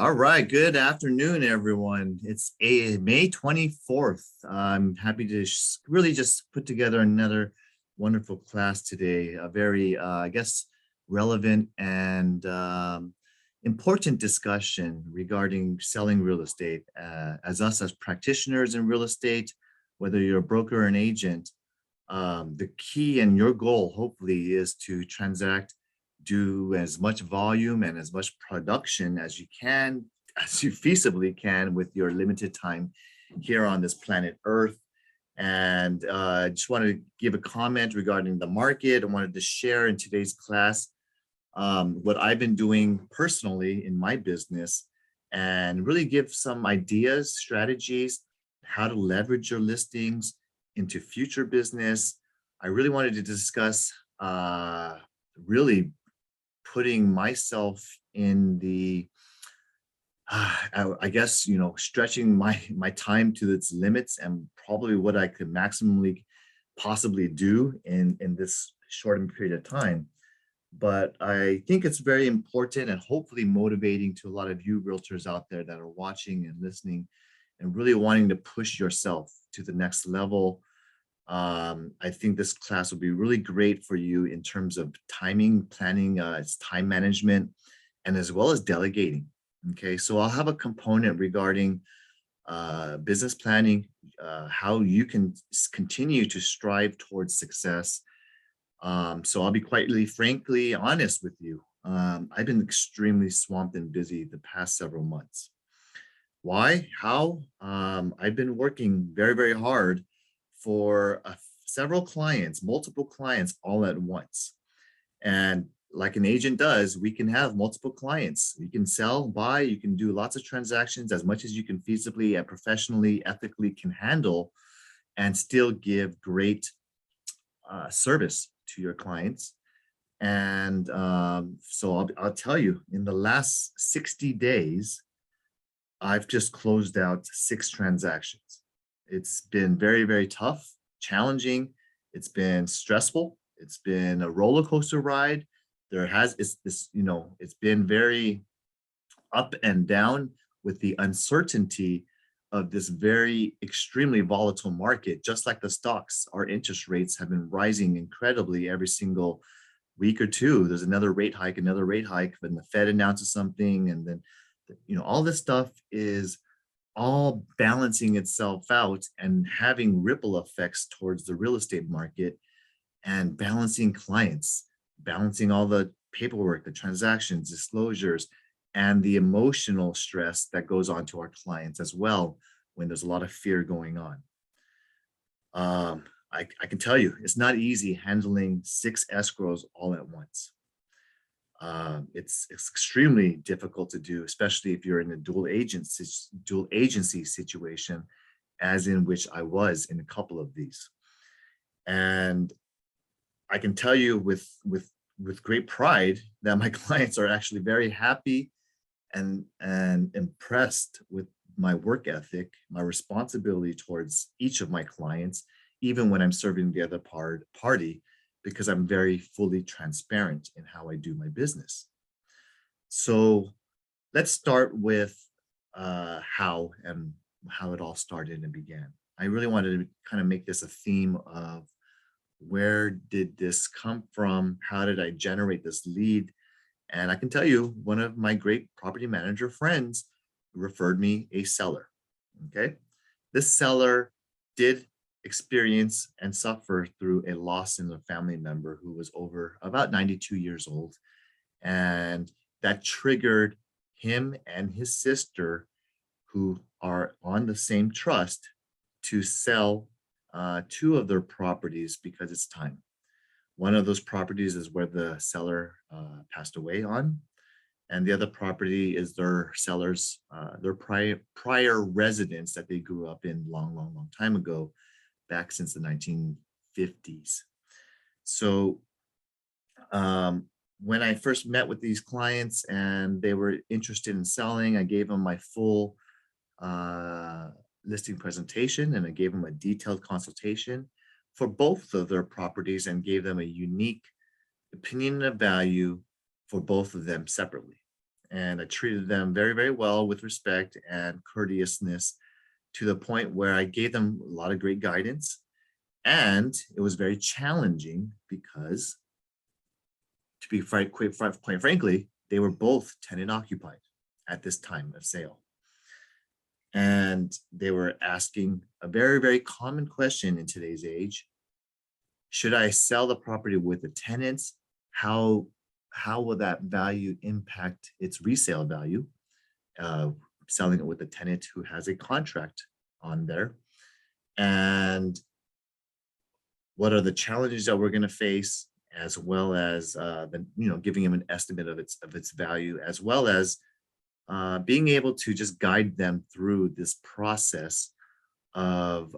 All right, good afternoon, everyone. It's May 24th. I'm happy to really just put together another wonderful class today, a very, I guess, relevant and important discussion regarding selling real estate. As us as practitioners in real estate, whether you're a broker or an agent, the key and your goal, hopefully, is to transact, do as much volume and as much production as you can, as you feasibly can with your limited time here on this planet Earth. And I just want to give a comment regarding the market. I wanted to share in today's class what I've been doing personally in my business and really give some ideas, strategies, how to leverage your listings into future business. I really wanted to discuss really putting myself in the I guess, stretching my time to its limits and probably what I could maximally possibly do in this shortened period of time. But I think it's very important and hopefully motivating to a lot of you realtors out there that are watching and listening and really wanting to push yourself to the next level. I think this class will be really great for you in terms of timing, planning, it's time management, and as well as delegating. Okay, so I'll have a component regarding business planning, how you can continue to strive towards success. So I'll be quite frankly honest with you. I've been extremely swamped and busy the past several months. Why? How? I've been working very, very hard for several clients, multiple clients all at once. And like an agent does, we can have multiple clients. You can sell, buy, you can do lots of transactions as much as you can feasibly and professionally, ethically can handle and still give great service to your clients. And so I'll tell you, in the last 60 days, I've just closed out 6 transactions. It's been very, very tough, challenging. It's been stressful. It's been a roller coaster ride. It's been very up and down with the uncertainty of this very extremely volatile market. Just like the stocks, our interest rates have been rising incredibly every single week or two. There's another rate hike, then the Fed announces something, and then all this stuff is all balancing itself out and having ripple effects towards the real estate market and balancing clients, balancing all the paperwork, the transactions, disclosures, and the emotional stress that goes on to our clients as well when there's a lot of fear going on. I can tell you, it's not easy handling 6 escrows all at once. It's extremely difficult to do, especially if you're in a dual agency situation, as in which I was in a couple of these. And I can tell you with great pride that my clients are actually very happy and impressed with my work ethic, my responsibility towards each of my clients, even when I'm serving the other party, because I'm very fully transparent in how I do my business. So let's start with how it all started and began. I really wanted to kind of make this a theme of where did this come from? How did I generate this lead? And I can tell you, one of my great property manager friends referred me a seller. Okay. This seller did experience and suffer through a loss in a family member who was over about 92 years old. And that triggered him and his sister, who are on the same trust, to sell 2 of their properties because it's time. One of those properties is where the seller passed away on, and the other property is their seller's their prior residence that they grew up in long time ago, back since the 1950s. So when I first met with these clients and they were interested in selling, I gave them my full listing presentation, and I gave them a detailed consultation for both of their properties and gave them a unique opinion of value for both of them separately. and I treated them very, very well with respect and courteousness to the point where I gave them a lot of great guidance. And it was very challenging because, to be quite frankly, they were both tenant occupied at this time of sale. And they were asking a very, very common question in today's age. Should I sell the property with the tenants? How will that value impact its resale value? Selling it with a tenant who has a contract on there. And what are the challenges that we're going to face, as well as giving them an estimate of its value, as well as being able to just guide them through this process of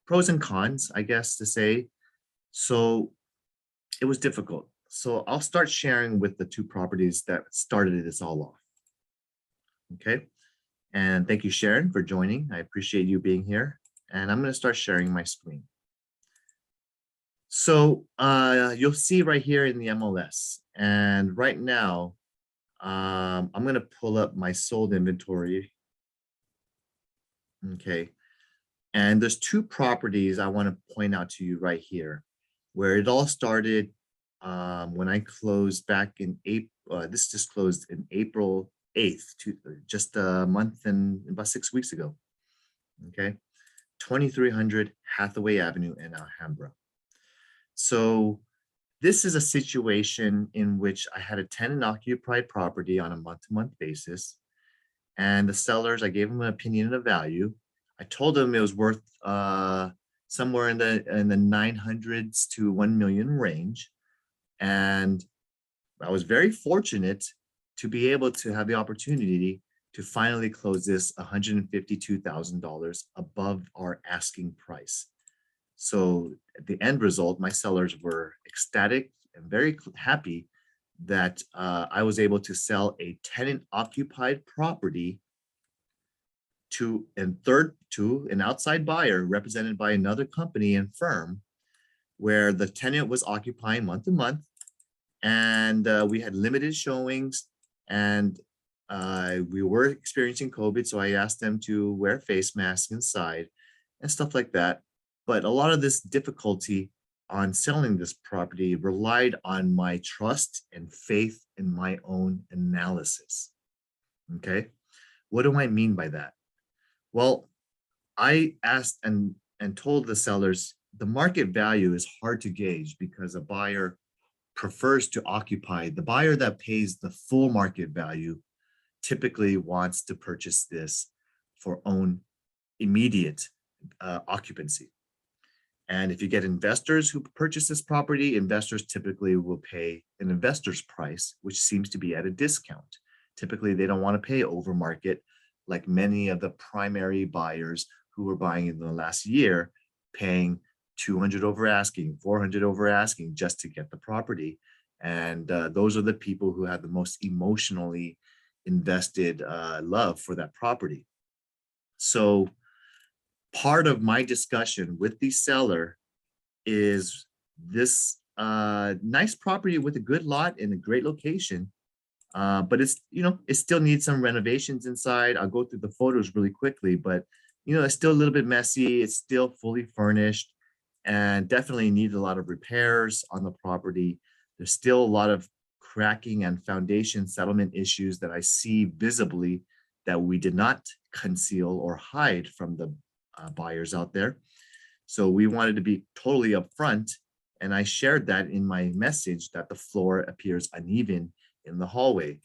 pros and cons, I guess to say. So it was difficult. So I'll start sharing with the two properties that started this all off. Okay. And thank you, Sharon, for joining. I appreciate you being here. And I'm going to start sharing my screen. So you'll see right here in the MLS. And right now, I'm going to pull up my sold inventory. Okay. And there's two properties I want to point out to you right here, where it all started when I closed back in April. This just closed in April 8th, just a month and about 6 weeks ago. Okay. 2300 Hathaway Avenue in Alhambra. So this is a situation in which I had a tenant occupied property on a month-to-month basis. And the sellers, I gave them an opinion and a value. I told them it was worth somewhere in the 900s to 1 million range. And I was very fortunate to be able to have the opportunity to finally close this $152,000 above our asking price. So at the end result, my sellers were ecstatic and very happy that I was able to sell a tenant occupied property to an outside buyer represented by another company and firm, where the tenant was occupying month to month, and we had limited showings, and we were experiencing COVID. So I asked them to wear face masks inside and stuff like that. But a lot of this difficulty on selling this property relied on my trust and faith in my own analysis. Okay. What do I mean by that? Well, I asked and told the sellers, the market value is hard to gauge because a buyer prefers to occupy. The buyer that pays the full market value typically wants to purchase this for own immediate occupancy. And if you get investors who purchase this property, investors typically will pay an investor's price, which seems to be at a discount. Typically, they don't want to pay over market, like many of the primary buyers who were buying in the last year, paying 200 over asking, 400 over asking just to get the property. And those are the people who have the most emotionally invested love for that property. So part of my discussion with the seller is this nice property with a good lot in a great location, but it still needs some renovations inside. I'll go through the photos really quickly, but it's still a little bit messy. It's still fully furnished and definitely needs a lot of repairs on the property. There's still a lot of cracking and foundation settlement issues that I see visibly that we did not conceal or hide from the buyers out there. So we wanted to be totally upfront, and I shared that in my message that the floor appears uneven in the hallway.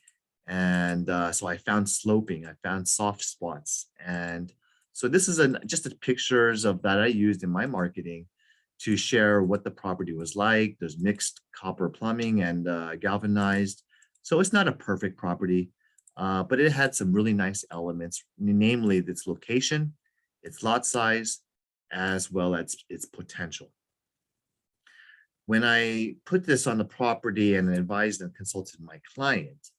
And so I found sloping, I found soft spots. And so this is just the pictures of that I used in my marketing to share what the property was like. There's mixed copper plumbing and galvanized. So it's not a perfect property, but it had some really nice elements, namely its location, its lot size, as well as its potential. When I put this on the property and advised and consulted my client,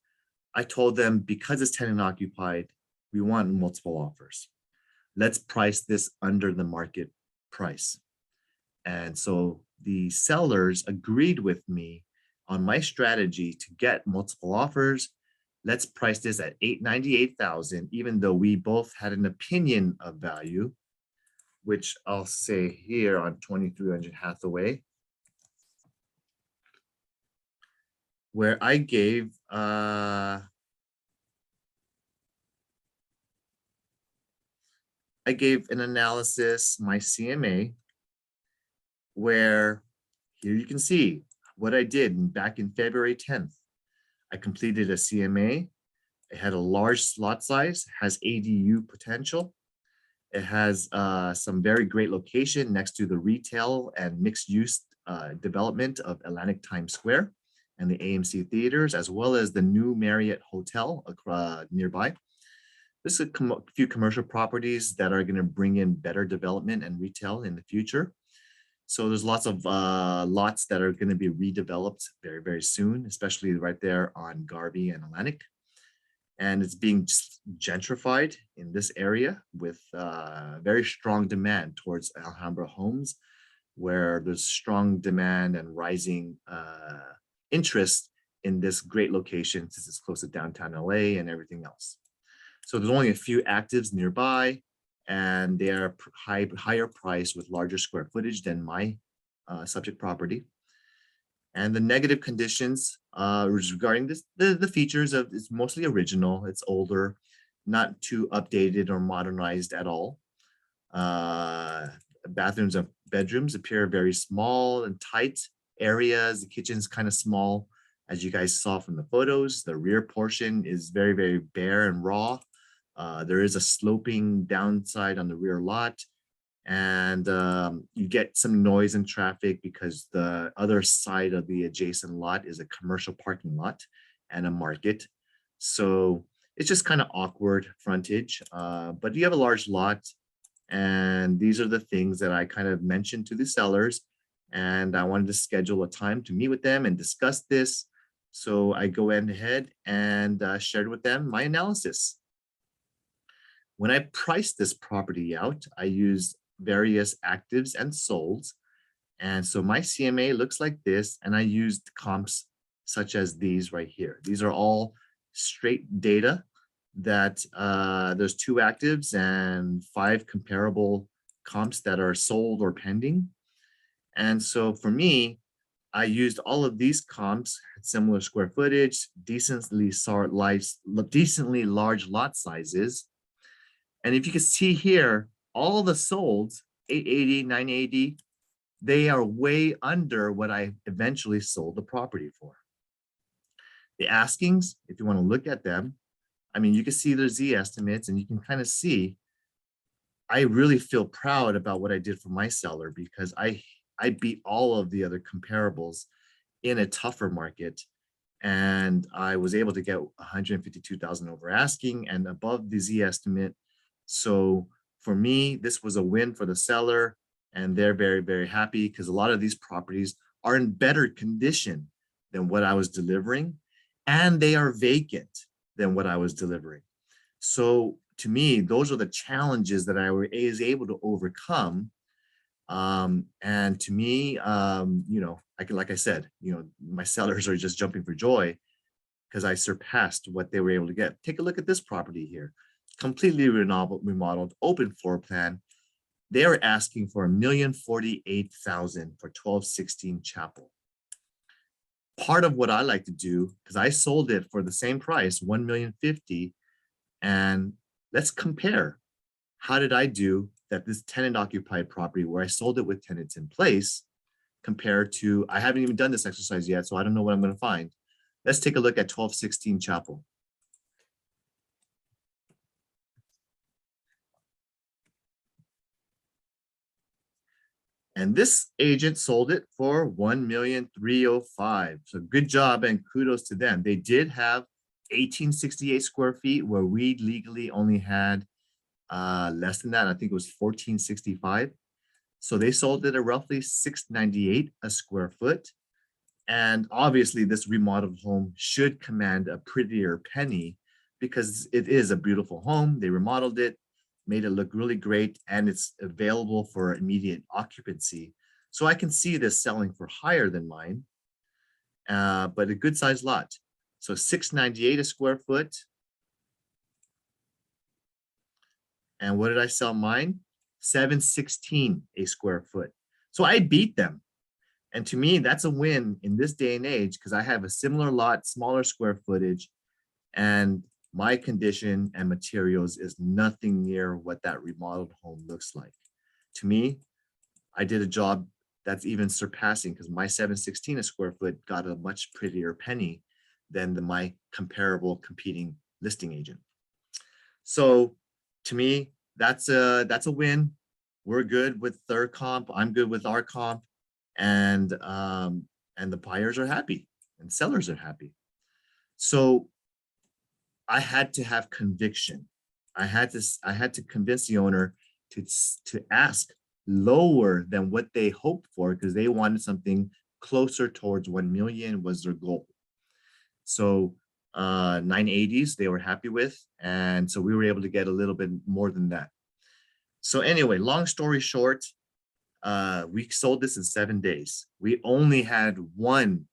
I told them, because it's tenant occupied, we want multiple offers. Let's price this under the market price. And so the sellers agreed with me on my strategy to get multiple offers. let's price this at $898,000, even though we both had an opinion of value, which I'll say here on 2300 Hathaway, where I gave an analysis, my CMA, where here you can see what I did back in February 10th. I completed a CMA. It had a large lot size, has ADU potential. It has some very great location next to the retail and mixed use development of Atlantic Times Square and the AMC theaters, as well as the new Marriott Hotel nearby. There's a few commercial properties that are going to bring in better development and retail in the future. So there's lots of lots that are going to be redeveloped very, very soon, especially right there on Garvey and Atlantic. And it's being gentrified in this area with very strong demand towards Alhambra homes, where there's strong demand and rising interest in this great location since it's close to downtown LA and everything else. So there's only a few actives nearby, and they are higher priced with larger square footage than my subject property. And the negative conditions regarding this, the features of it's mostly original, it's older, not too updated or modernized at all. Bathrooms and bedrooms appear very small and tight areas. The kitchen's kind of small, as you guys saw from the photos. The rear portion is very, very bare and raw. There is a sloping downside on the rear lot, and you get some noise and traffic because the other side of the adjacent lot is a commercial parking lot and a market. So it's just kind of awkward frontage, but you have a large lot, and these are the things that I kind of mentioned to the sellers, and I wanted to schedule a time to meet with them and discuss this. So I go ahead and shared with them my analysis. When I priced this property out, I used various actives and solds. And so my CMA looks like this, and I used comps such as these right here. These are all straight data that there's 2 actives and 5 comparable comps that are sold or pending. And so for me, I used all of these comps, similar square footage, decently large lot sizes. And if you can see here, all the solds, 880, 980, they are way under what I eventually sold the property for. The askings, if you want to look at them, I mean, you can see their Z estimates, and you can kind of see, I really feel proud about what I did for my seller because I beat all of the other comparables in a tougher market. And I was able to get 152,000 over asking and above the Z estimate. So for me, this was a win for the seller, and they're very, very happy because a lot of these properties are in better condition than what I was delivering, and they are vacant than what I was delivering. So to me, those are the challenges that I was able to overcome. And to me, you know, like I said, you know, my sellers are just jumping for joy because I surpassed what they were able to get. Take a look at this property here. Completely remodeled, open floor plan. They are asking for $1,048,000 for 1216 Chapel. Part of what I like to do, because I sold it for the same price, $1,050,000, and let's compare. How did I do that this tenant occupied property where I sold it with tenants in place compared to, I haven't even done this exercise yet, so I don't know what I'm going to find. Let's take a look at 1216 Chapel. And this agent sold it for $1,305,000. So good job and kudos to them. They did have 1868 square feet where we legally only had less than that. I think it was 1465. So they sold it at roughly $698 a square foot. And obviously this remodeled home should command a prettier penny because it is a beautiful home. They remodeled it, made it look really great, and it's available for immediate occupancy. So I can see this selling for higher than mine, but a good sized lot. So $698 a square foot. And what did I sell mine? $716 a square foot. So I beat them. And to me, that's a win in this day and age because I have a similar lot, smaller square footage, and my condition and materials is nothing near what that remodeled home looks like. To me, I did a job that's even surpassing because my $716 a square foot got a much prettier penny than my comparable competing listing agent. So to me, that's a win. We're good with their comp. I'm good with our comp, and the buyers are happy and sellers are happy. So I had to have conviction. I had to convince the owner to ask lower than what they hoped for because they wanted something closer towards 1 million was their goal. So 980s they were happy with, and so we were able to get a little bit more than that. So anyway, long story short, we sold this in 7 days. We only had one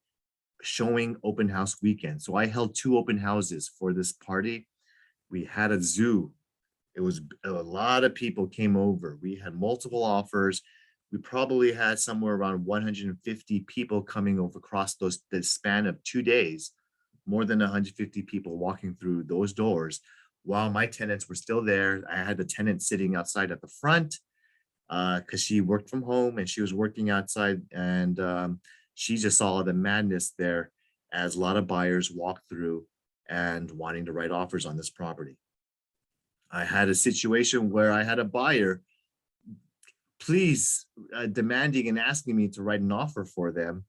showing open house weekend. So I held 2 open houses for this party. We had a zoo. It was a lot of people came over. We had multiple offers. We probably had somewhere around 150 people coming over across the span of 2 days, more than 150 people walking through those doors while my tenants were still there. I had the tenant sitting outside at the front because she worked from home and she was working outside, and she just saw the madness there as a lot of buyers walked through and wanting to write offers on this property. I had a situation where I had a buyer demanding and asking me to write an offer for them,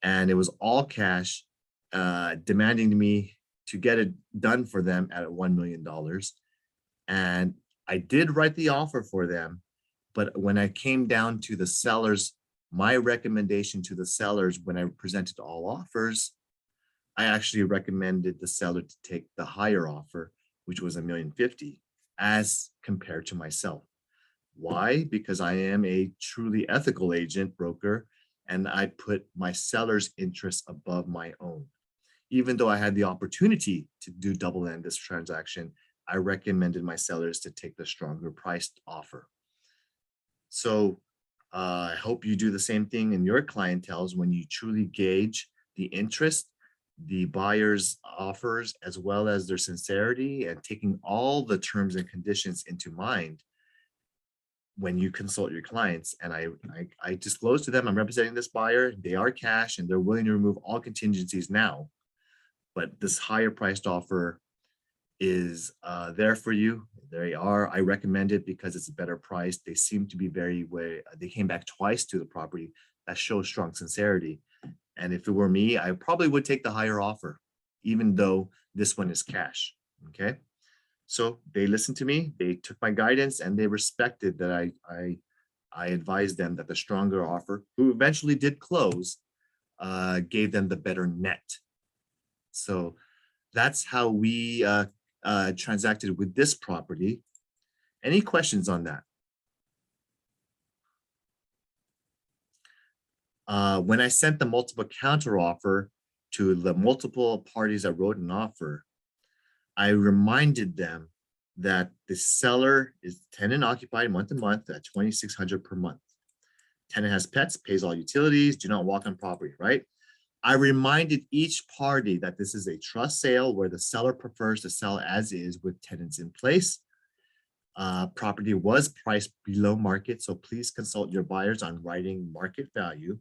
and it was all cash, demanding me to get it done for them at $1 million. And I did write the offer for them, but when I came down to the sellers, my recommendation to the sellers when I presented all offers, I actually recommended the seller to take the higher offer, which was $1,050,000, as compared to myself. Why? Because I am a truly ethical agent broker, and I put my seller's interests above my own. Even though I had the opportunity to do double end this transaction, I recommended my sellers to take the stronger priced offer. So I hope you do the same thing in your clientels when you truly gauge the interest, the buyer's offers, as well as their sincerity, and taking all the terms and conditions into mind when you consult your clients. And I disclose to them, I'm representing this buyer, they are cash and they're willing to remove all contingencies now, but this higher priced offer is there for you. There you are. I recommend it because it's a better price. They seem to be they came back twice to the property. That shows strong sincerity. And if it were me, I probably would take the higher offer, even though this one is cash. Okay. So they listened to me, they took my guidance, and they respected that I advised them that the stronger offer, who eventually did close, gave them the better net. So that's how we transacted with this property. Any questions on that? When I sent the multiple counter offer to the multiple parties that wrote an offer, I reminded them that the seller is tenant occupied month to month at $2,600 per month. Tenant has pets, pays all utilities, do not walk on property, right? I reminded each party that this is a trust sale where the seller prefers to sell as is with tenants in place. Property was priced below market, so please consult your buyers on writing market value,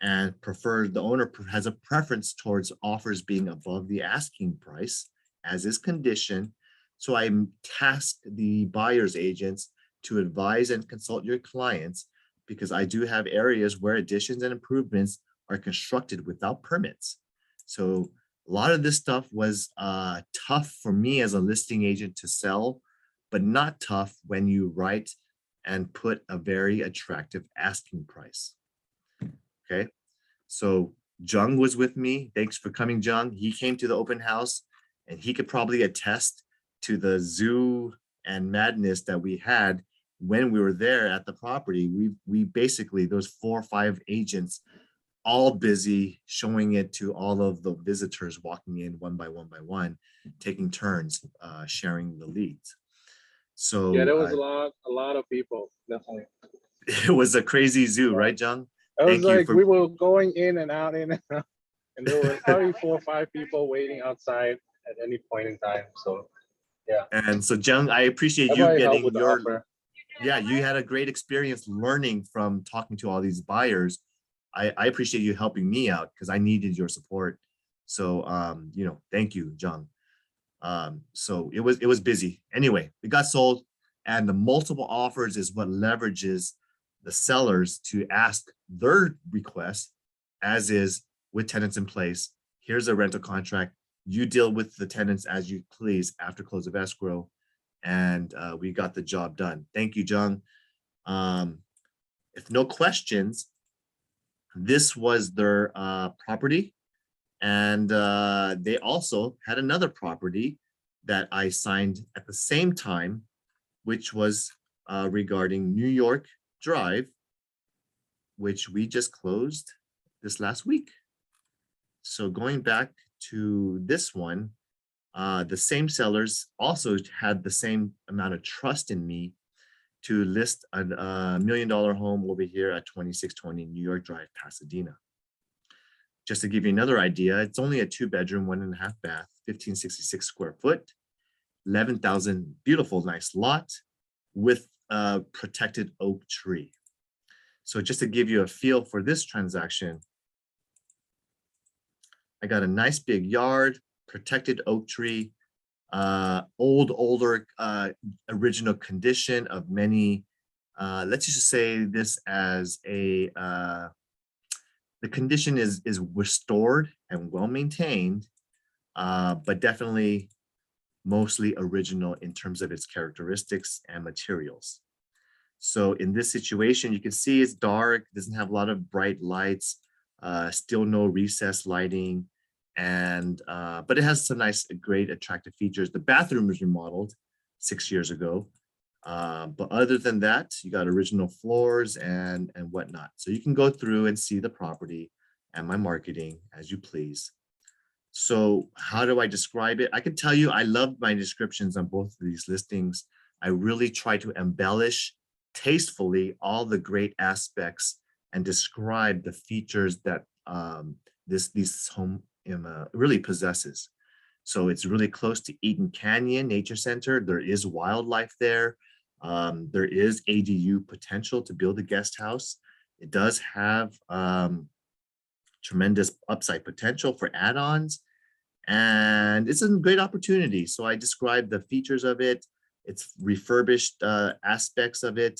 and the owner has a preference towards offers being above the asking price, as is condition. So I tasked the buyer's agents to advise and consult your clients, because I do have areas where additions and improvements are constructed without permits. So a lot of this stuff was tough for me as a listing agent to sell, but not tough when you write and put a very attractive asking price. Okay, so Jung was with me. Thanks for coming, Jung. He came to the open house, and he could probably attest to the zoo and madness that we had when we were there at the property. We basically, those 4 or 5 agents all busy showing it to all of the visitors walking in one by one, taking turns sharing the leads. Yeah, So there was a lot of people, definitely. it was a crazy zoo, Yeah. right, John? It was Thank you like for, we were going in and out, in and out, and there were probably 4 or 5 people waiting outside at any point in time. So yeah, and so John, I appreciate you everybody helped getting with the your, offer. yeah, you had a great experience learning from talking to all these buyers. I appreciate you helping me out because I needed your support. So, thank you, John. So it was busy. Anyway, it got sold, and the multiple offers is what leverages the sellers to ask their request, as is with tenants in place. Here's a rental contract. You deal with the tenants as you please after close of escrow, and we got the job done. Thank you, John. If no questions, this was their property. And they also had another property that I signed at the same time, which was regarding New York Drive, which we just closed this last week. So going back to this one, the same sellers also had the same amount of trust in me to list a $1 million home over here at 2620 New York Drive, Pasadena. Just to give you another idea, it's only a 2-bedroom, 1.5 bath, 1,566 square foot, 11,000, beautiful, nice lot with a protected oak tree. So just to give you a feel for this transaction, I got a nice big yard, protected oak tree, older original condition of many, let's just say this as a, the condition is restored and well maintained, but definitely mostly original in terms of its characteristics and materials. So in this situation, you can see it's dark, doesn't have a lot of bright lights, still no recessed lighting, and but it has some nice, great, attractive features. The bathroom was remodeled 6 years ago. But other than that, you got original floors and whatnot. So you can go through and see the property and my marketing as you please. So how do I describe it? I can tell you I love my descriptions on both of these listings. I really try to embellish tastefully all the great aspects and describe the features that this home really possesses. So it's really close to Eaton Canyon Nature Center. There is wildlife there. There is ADU potential to build a guest house. It does have tremendous upside potential for add-ons, and it's a great opportunity. So I described the features of it, its refurbished aspects of it,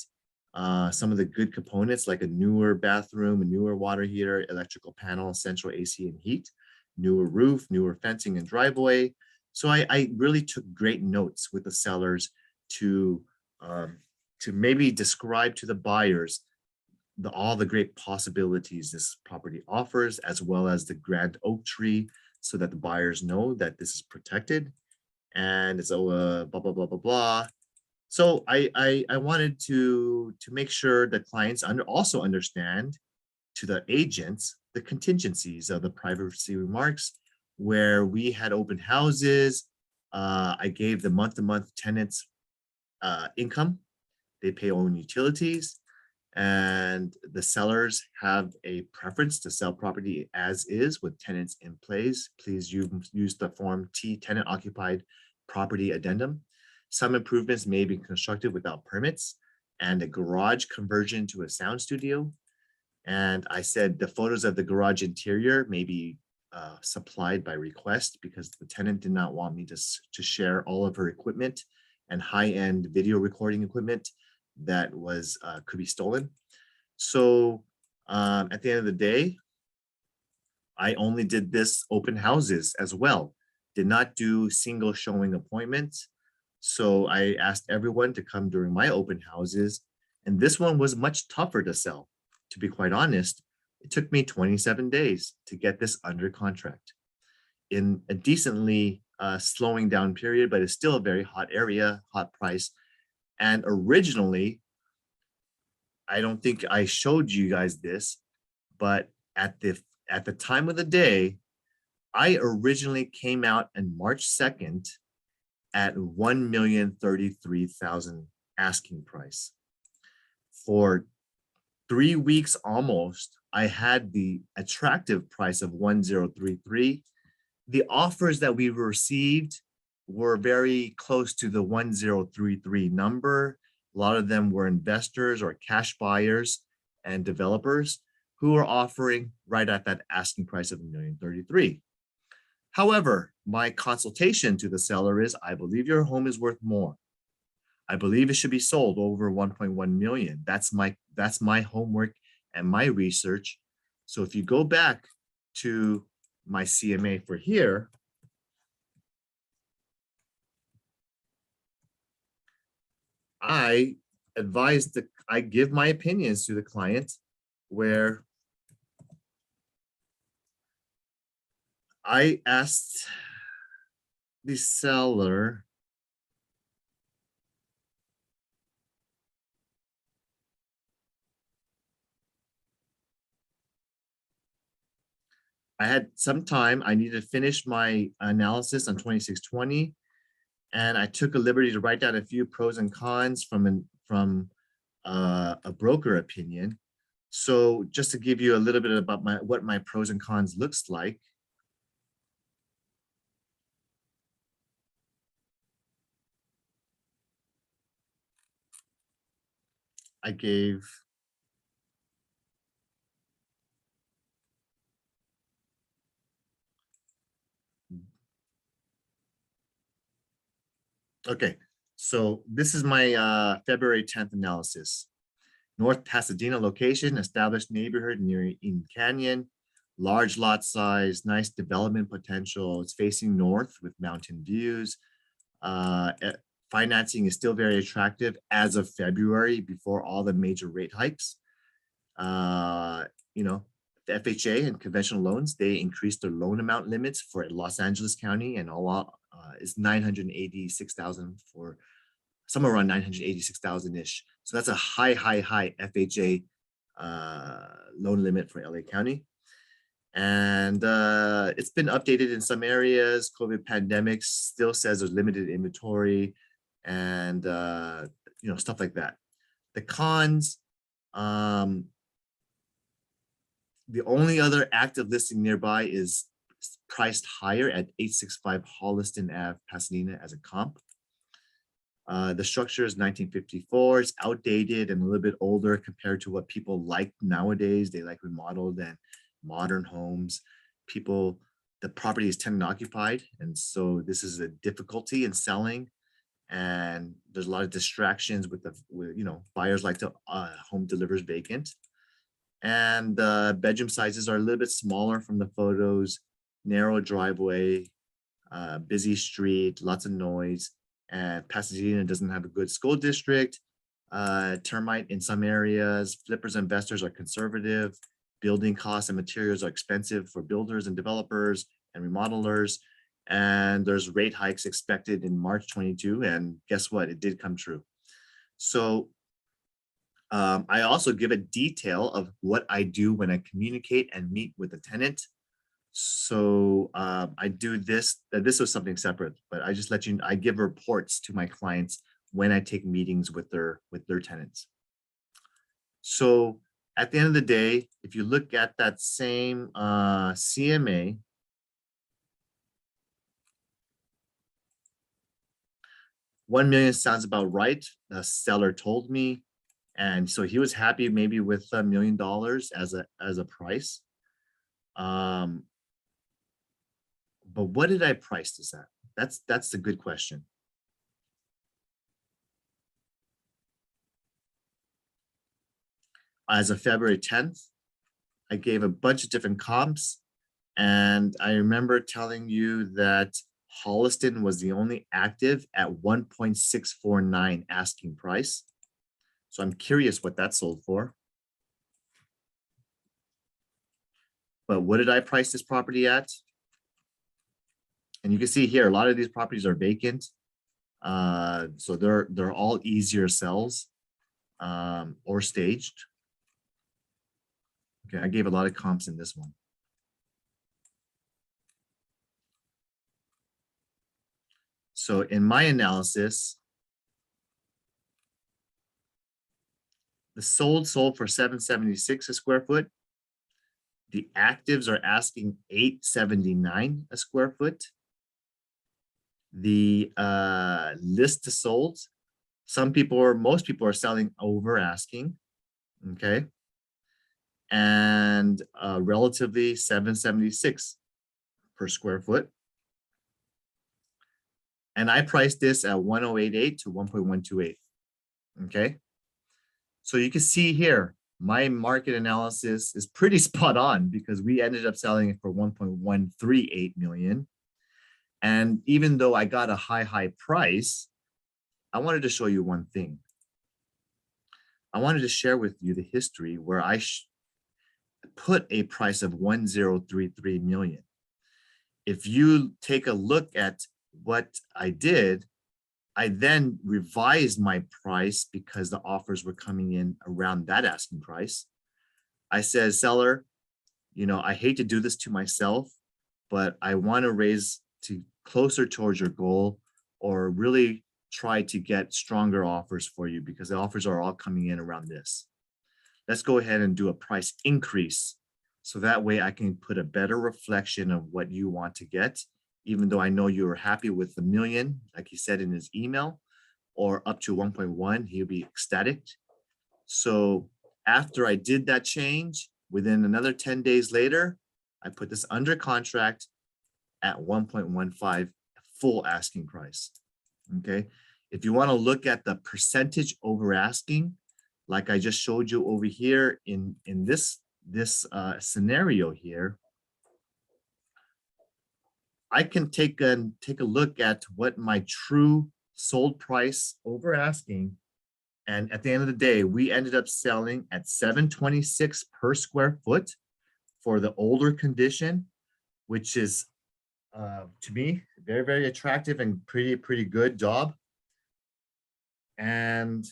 some of the good components like a newer bathroom, a newer water heater, electrical panel, central AC and heat, newer roof, newer fencing and driveway. So I really took great notes with the sellers to maybe describe to the buyers all the great possibilities this property offers, as well as the grand oak tree, so that the buyers know that this is protected and it's blah blah blah blah blah. So I wanted to make sure that clients also understand, to the agents, the contingencies of the privacy remarks, where we had open houses. I gave the month-to-month tenants income. They pay own utilities, and the sellers have a preference to sell property as is with tenants in place. Please use the form T, tenant occupied property addendum. Some improvements may be constructed without permits, and a garage conversion to a sound studio. And I said the photos of the garage interior may be supplied by request, because the tenant did not want me to share all of her equipment and high-end video recording equipment that was could be stolen. So at the end of the day, I only did this open houses as well, did not do single showing appointments. So I asked everyone to come during my open houses, and this one was much tougher to sell. To be quite honest, it took me 27 days to get this under contract in a decently slowing down period, but it's still a very hot area, hot price. And originally, I don't think I showed you guys this, but at the time of the day, I originally came out on March 2nd at 1,033,000 asking price. For 3 weeks almost, I had the attractive price of 1,033. The offers that we received were very close to the 1,033 number. A lot of them were investors or cash buyers and developers who were offering right at that asking price of 1,033,000. However, my consultation to the seller is, I believe your home is worth more. I believe it should be sold over 1.1 million. That's my homework and my research. So if you go back to my CMA for here, I give my opinions to the client where I asked the seller, I had some time, I needed to finish my analysis on 2620, and I took a liberty to write down a few pros and cons from a broker opinion. So just to give you a little bit about what my pros and cons looks like. I gave okay, so this is my February 10th analysis. North Pasadena location, established neighborhood near Eden Canyon, large lot size, nice development potential. It's facing north with mountain views. Financing is still very attractive as of February before all the major rate hikes. You know, the FHA and conventional loans, they increased their loan amount limits for Los Angeles County, and all is 986,000 for somewhere around 986,000-ish. So that's a high FHA loan limit for LA County. And it's been updated in some areas. COVID pandemic still says there's limited inventory and stuff like that. The cons, the only other active listing nearby is priced higher at 865 Holliston Ave, Pasadena as a comp. The structure is 1954. It's outdated and a little bit older compared to what people like nowadays. They like remodeled and modern homes. The property is tenant occupied, and so this is a difficulty in selling. And there's a lot of distractions with buyers like to home delivers vacant. And bedroom sizes are a little bit smaller from the photos. Narrow driveway, busy street, lots of noise. And Pasadena doesn't have a good school district. Termite in some areas. Flippers and investors are conservative. Building costs and materials are expensive for builders and developers and remodelers. And there's rate hikes expected in March 22. And guess what? It did come true. So I also give a detail of what I do when I communicate and meet with a tenant. So I do this. This was something separate, but I just I give reports to my clients when I take meetings with their tenants. So at the end of the day, if you look at that same CMA, $1 million sounds about right. The seller told me, and so he was happy maybe with $1 million as a price. But what did I price this at? That's the good question. As of February 10th, I gave a bunch of different comps, and I remember telling you that Holliston was the only active at 1.649 asking price. So I'm curious what that sold for. But what did I price this property at? And you can see here, a lot of these properties are vacant. So they're all easier sells or staged. Okay, I gave a lot of comps in this one. So in my analysis, the sold for 776 a square foot. The actives are asking 879 a square foot. The list to sold, most people are selling over asking, okay? And relatively 776 per square foot. And I priced this at 1088 to 1.128, okay? So you can see here, my market analysis is pretty spot on because we ended up selling it for 1.138 million. And even though I got a high price, I wanted to show you one thing. I wanted to share with you the history where I put a price of 1033 million. If you take a look at what I did, I then revised my price because the offers were coming in around that asking price. I said, seller, you know, I hate to do this to myself, but I want to raise to closer towards your goal or really try to get stronger offers for you because the offers are all coming in around this. Let's go ahead and do a price increase. So that way I can put a better reflection of what you want to get, even though I know you were happy with the million, like he said in his email, or up to 1.1, he'll be ecstatic. So after I did that change, within another 10 days later, I put this under contract at 1.15 full asking price, okay? If you wanna look at the percentage over asking, like I just showed you over here in this scenario here, I can take a look at what my true sold price over asking. And at the end of the day, we ended up selling at 726 per square foot for the older condition, which is to me very attractive and pretty good job. And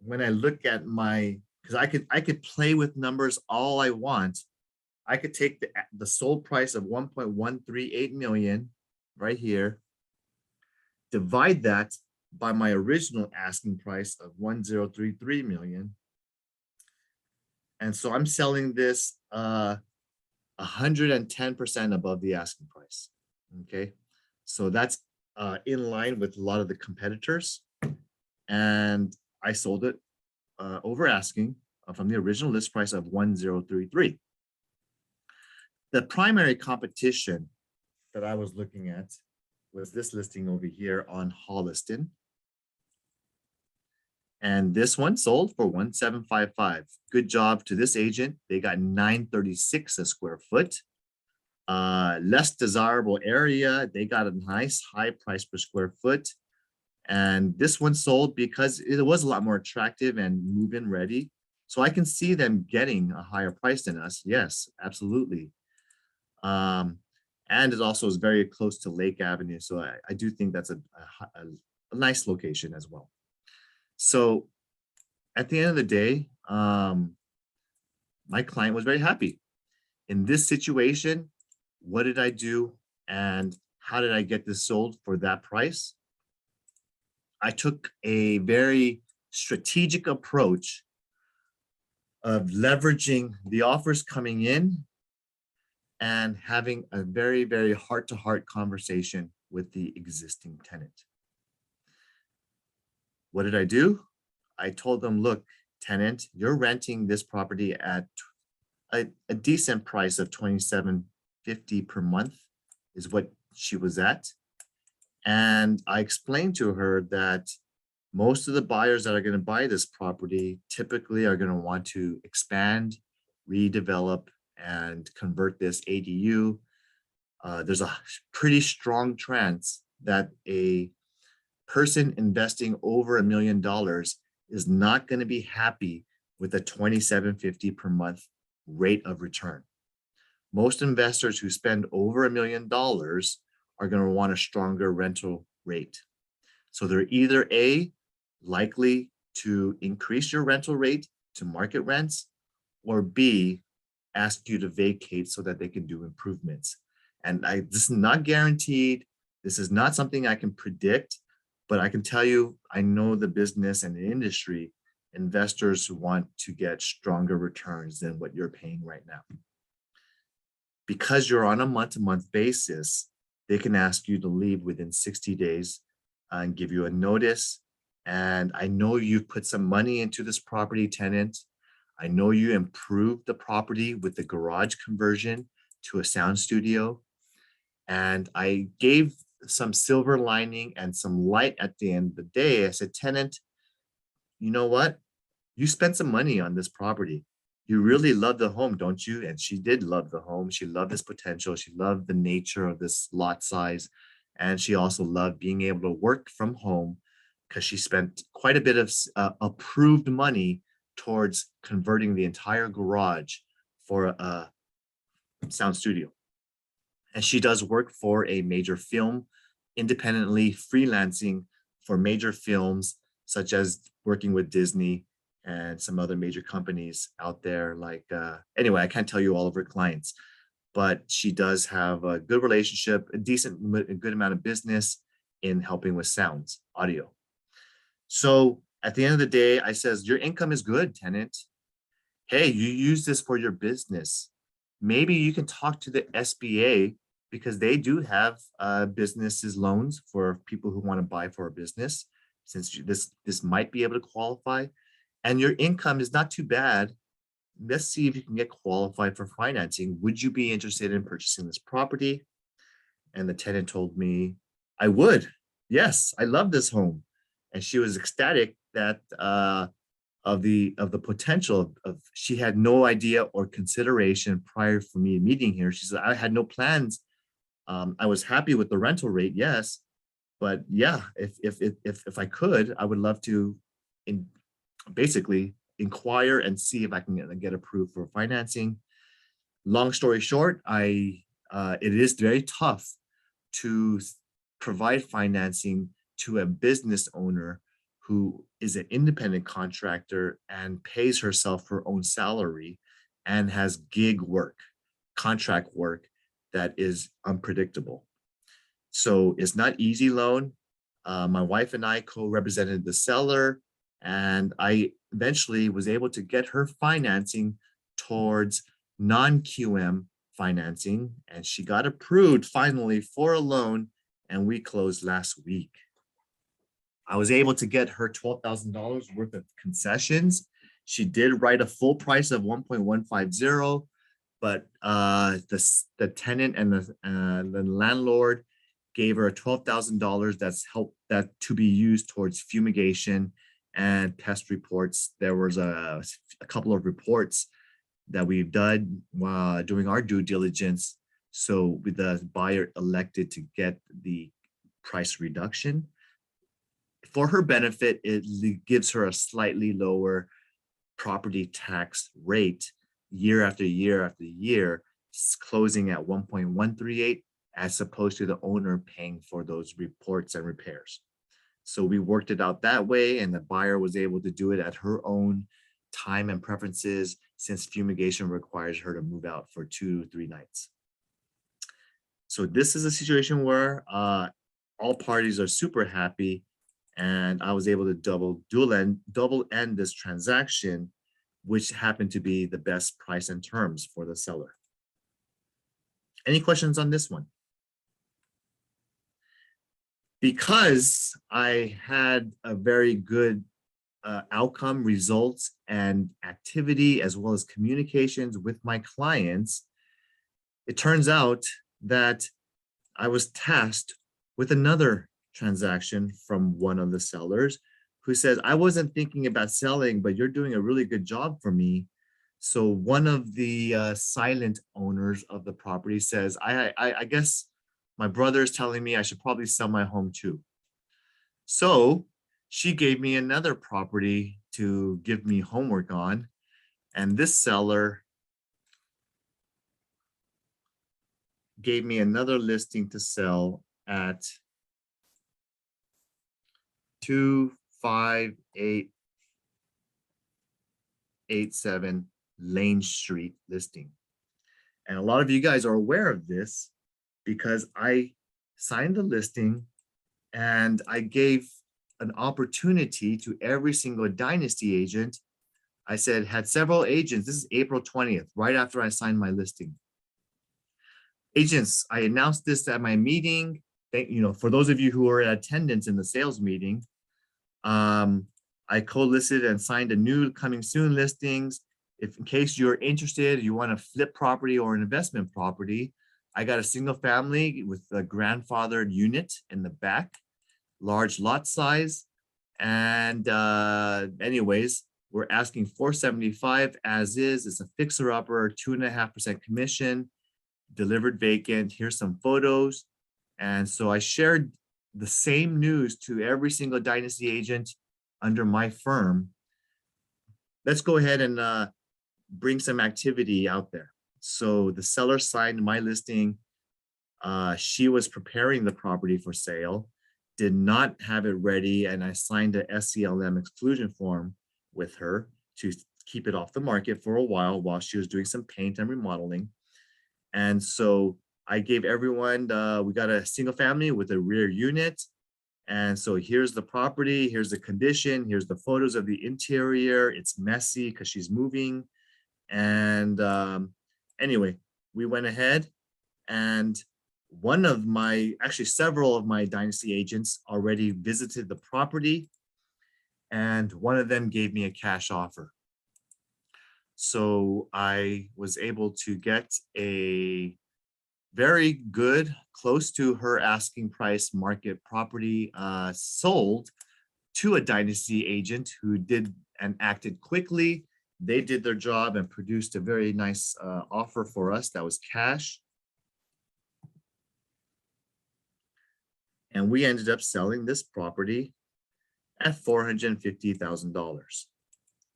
when I look at my, because I could play with numbers all I want. I could take the sold price of 1.138 million right here, divide that by my original asking price of 1033 million. And so I'm selling this 110% above the asking price. Okay, so that's in line with a lot of the competitors. And I sold it over asking from the original list price of 1033. The primary competition that I was looking at was this listing over here on Holliston. And this one sold for 1755. Good job to this agent. They got 936 a square foot. Less desirable area. They got a nice high price per square foot. And this one sold because it was a lot more attractive and move-in ready. So I can see them getting a higher price than us. Yes, absolutely. And it also is very close to Lake Avenue. So I do think that's a nice location as well. So at the end of the day, my client was very happy. In this situation, what did I do and how did I get this sold for that price? I took a very strategic approach of leveraging the offers coming in and having a very heart-to-heart conversation with the existing tenant. What did I do? I told them, look, tenant, you're renting this property at a decent price of $27.50 per month is what she was at. And I explained to her that most of the buyers that are going to buy this property typically are going to want to expand, redevelop, and convert this ADU. There's a pretty strong chance that a person investing over $1 million is not going to be happy with a $27.50 per month rate of return. Most investors who spend over $1 million are going to want a stronger rental rate. So they're either A, likely to increase your rental rate to market rents, or B, ask you to vacate so that they can do improvements. And this is not guaranteed. This is not something I can predict, but I can tell you, I know the business and the industry. Investors want to get stronger returns than what you're paying right now. Because you're on a month-to-month basis, they can ask you to leave within 60 days and give you a notice. And I know you've put some money into this property, tenant. I know you improved the property with the garage conversion to a sound studio. And I gave some silver lining and some light at the end of the day. I said, tenant, you know what? You spent some money on this property. You really love the home, don't you? And she did love the home. She loved its potential. She loved the nature of this lot size. And she also loved being able to work from home because she spent quite a bit of approved money towards converting the entire garage for a sound studio. And she does work for a major film, independently freelancing for major films, such as working with Disney and some other major companies out there. Like, anyway, I can't tell you all of her clients, but she does have a good relationship, a good amount of business in helping with sounds, audio. So at the end of the day, I says, your income is good, tenant. Hey, you use this for your business. Maybe you can talk to the SBA because they do have businesses loans for people who want to buy for a business, since this might be able to qualify. And your income is not too bad. Let's see if you can get qualified for financing. Would you be interested in purchasing this property? And the tenant told me, I would. Yes, I love this home. And she was ecstatic that of the potential of she had no idea or consideration prior for me meeting here. She said, I had no plans. I was happy with the rental rate, yes, but yeah, if I could, I would love to basically inquire and see if I can get approved for financing. Long story short, it is very tough to provide financing to a business owner who is an independent contractor and pays herself her own salary and has gig work, contract work that is unpredictable. So it's not easy loan. My wife and I co-represented the seller, and I eventually was able to get her financing towards non-QM financing, and she got approved finally for a loan, and we closed last week. I was able to get her $12,000 worth of concessions. She did write a full price of 1.150, but the tenant and the landlord gave her $12,000 that to be used towards fumigation and pest reports. There was a couple of reports that we've done doing our due diligence. So the buyer elected to get the price reduction. For her benefit, it gives her a slightly lower property tax rate year after year after year, closing at 1.138, as opposed to the owner paying for those reports and repairs. So we worked it out that way, and the buyer was able to do it at her own time and preferences, since fumigation requires her to move out for 2-3 nights. So this is a situation where all parties are super happy, and I was able to double end this transaction, which happened to be the best price and terms for the seller. Any questions on this one? Because I had a very good outcome, results, and activity, as well as communications with my clients, it turns out that I was tasked with another transaction from one of the sellers who says, I wasn't thinking about selling, but you're doing a really good job for me. So one of the silent owners of the property says, I guess my brother is telling me I should probably sell my home too. So she gave me another property to give me homework on. And this seller gave me another listing to sell at 25887 Lane Street listing. And a lot of you guys are aware of this because I signed the listing and I gave an opportunity to every single dynasty agent. I said, had several agents, this is April 20th, right after I signed my listing. Agents, I announced this at my meeting. For those of you who were in attendance in the sales meeting, I co-listed and signed a new coming soon listings. If in case you're interested, you want to flip property or an investment property, I got a single family with a grandfathered unit in the back, large lot size. And anyways, we're asking $475 as is. It's a fixer upper, 2.5% commission, delivered vacant. Here's some photos. And so I shared the same news to every single dynasty agent under my firm. Let's go ahead and bring some activity out there. So the seller signed my listing. She was preparing the property for sale, did not have it ready, and I signed a SCLM exclusion form with her to keep it off the market for a while she was doing some paint and remodeling. And so I gave everyone, we got a single family with a rear unit. And so here's the property, here's the condition, here's the photos of the interior. It's messy because she's moving. And anyway, we went ahead and several of my dynasty agents already visited the property, and one of them gave me a cash offer. So I was able to get a very good, close to her asking price market property sold to a dynasty agent who did and acted quickly. They did their job and produced a very nice offer for us that was cash. And we ended up selling this property at $450,000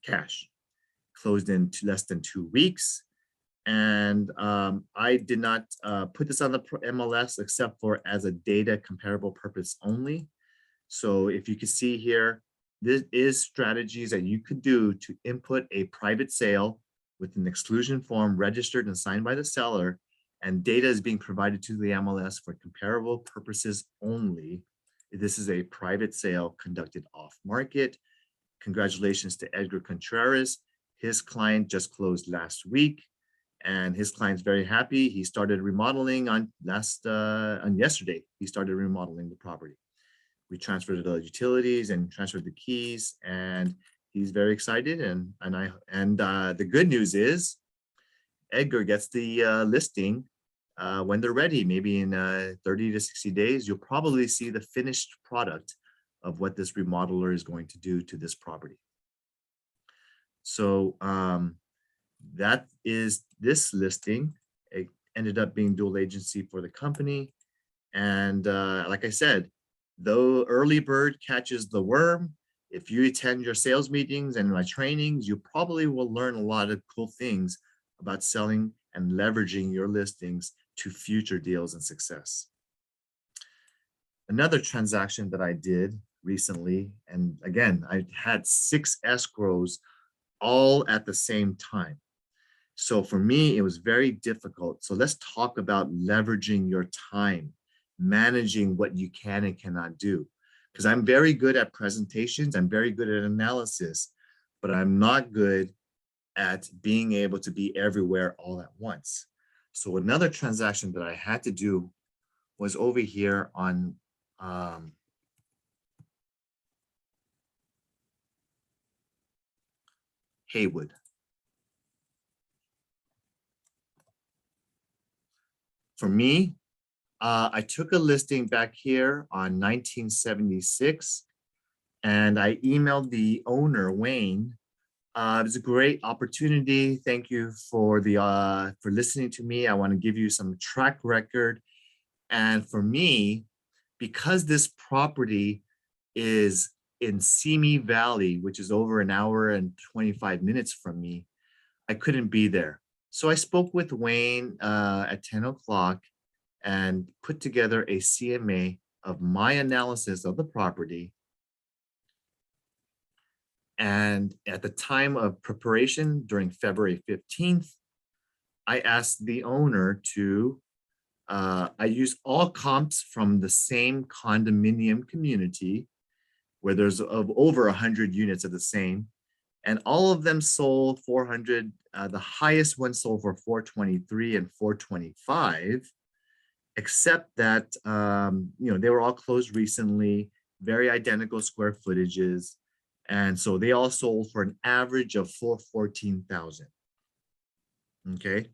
cash, closed in less than 2 weeks. And I did not put this on the MLS except for as a data comparable purpose only. So if you can see here, this is strategies that you could do to input a private sale with an exclusion form registered and signed by the seller, and data is being provided to the MLS for comparable purposes only. This is a private sale conducted off market. Congratulations to Edgar Contreras. His client just closed last week, and his client's very happy. He started remodeling on yesterday. He started remodeling the property. We transferred the utilities and transferred the keys, and he's very excited. And the good news is Edgar gets the listing when they're ready, maybe in 30 to 60 days. You'll probably see the finished product of what this remodeler is going to do to this property. So that is this listing. It ended up being dual agency for the company. And like I said, though early bird catches the worm, if you attend your sales meetings and my trainings, you probably will learn a lot of cool things about selling and leveraging your listings to future deals and success. Another transaction that I did recently, and again, I had 6 escrows all at the same time. So for me, it was very difficult. So let's talk about leveraging your time, managing what you can and cannot do. Because I'm very good at presentations, I'm very good at analysis, but I'm not good at being able to be everywhere all at once. So another transaction that I had to do was over here on Haywood. For me, I took a listing back here on 1976, and I emailed the owner, Wayne. It was a great opportunity. Thank you for listening to me. I want to give you some track record. And for me, because this property is in Simi Valley, which is over an hour and 25 minutes from me, I couldn't be there. So I spoke with Wayne at 10 o'clock and put together a CMA of my analysis of the property. And at the time of preparation during February 15th, I asked the owner to, I used all comps from the same condominium community where there's over 100 units of the same, and all of them sold 400. The highest one sold for 423 and 425, except that they were all closed recently, very identical square footages, and so they all sold for an average of 414,000. Okay,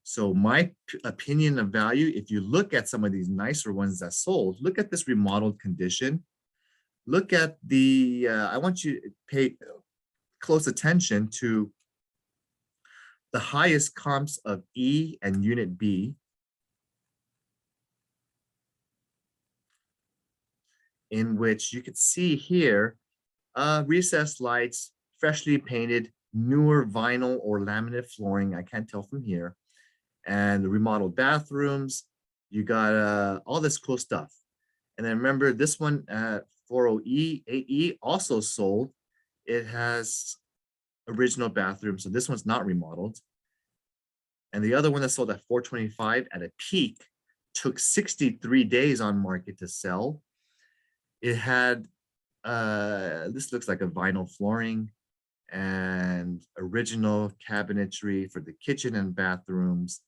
so my opinion of value, if you look at some of these nicer ones that sold, look at this remodeled condition. Look at the, I want you to pay close attention to the highest comps of E and Unit B, in which you could see here, recessed lights, freshly painted, newer vinyl or laminate flooring. I can't tell from here. And the remodeled bathrooms. You got all this cool stuff. And then remember this one at 40E, 8E also sold. It has original bathroom. So this one's not remodeled. And the other one that sold at 425 at a peak took 63 days on market to sell. It had, this looks like a vinyl flooring and original cabinetry for the kitchen and bathrooms.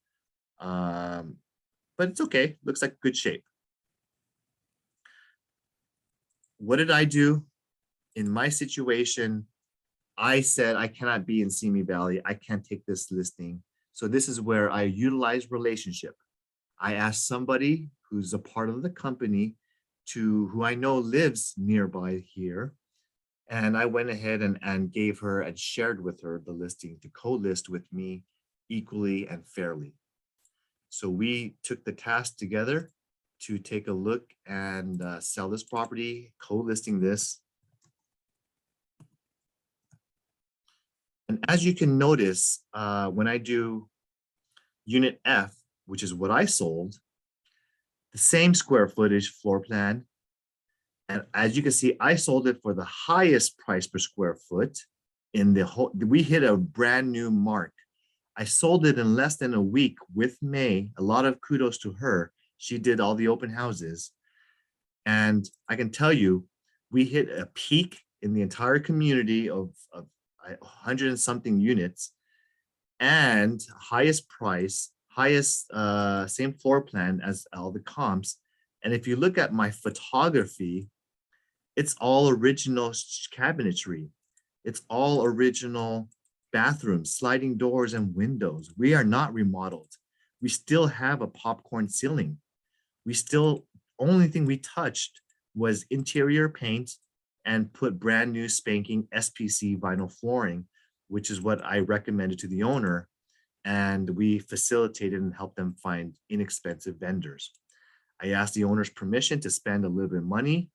But it's okay, looks like good shape. What did I do? In my situation, I said, I cannot be in Simi Valley. I can't take this listing. So this is where I utilize relationship. I asked somebody who's a part of the company who I know lives nearby here. And I went ahead and gave her and shared with her the listing to co-list with me equally and fairly. So we took the task together to take a look and sell this property, co-listing this. And as you can notice, when I do Unit F, which is what I sold, the same square footage floor plan. And as you can see, I sold it for the highest price per square foot in the whole, we hit a brand new mark. I sold it in less than a week with May. A lot of kudos to her. She did all the open houses. And I can tell you, we hit a peak in the entire community of 100 and something units, and highest price, highest same floor plan as all the comps. And if you look at my photography, it's all original cabinetry. It's all original bathrooms, sliding doors and windows. We are not remodeled. We still have a popcorn ceiling. We still, only thing we touched was interior paint and put brand new spanking SPC vinyl flooring, which is what I recommended to the owner. And we facilitated and helped them find inexpensive vendors. I asked the owner's permission to spend a little bit of money.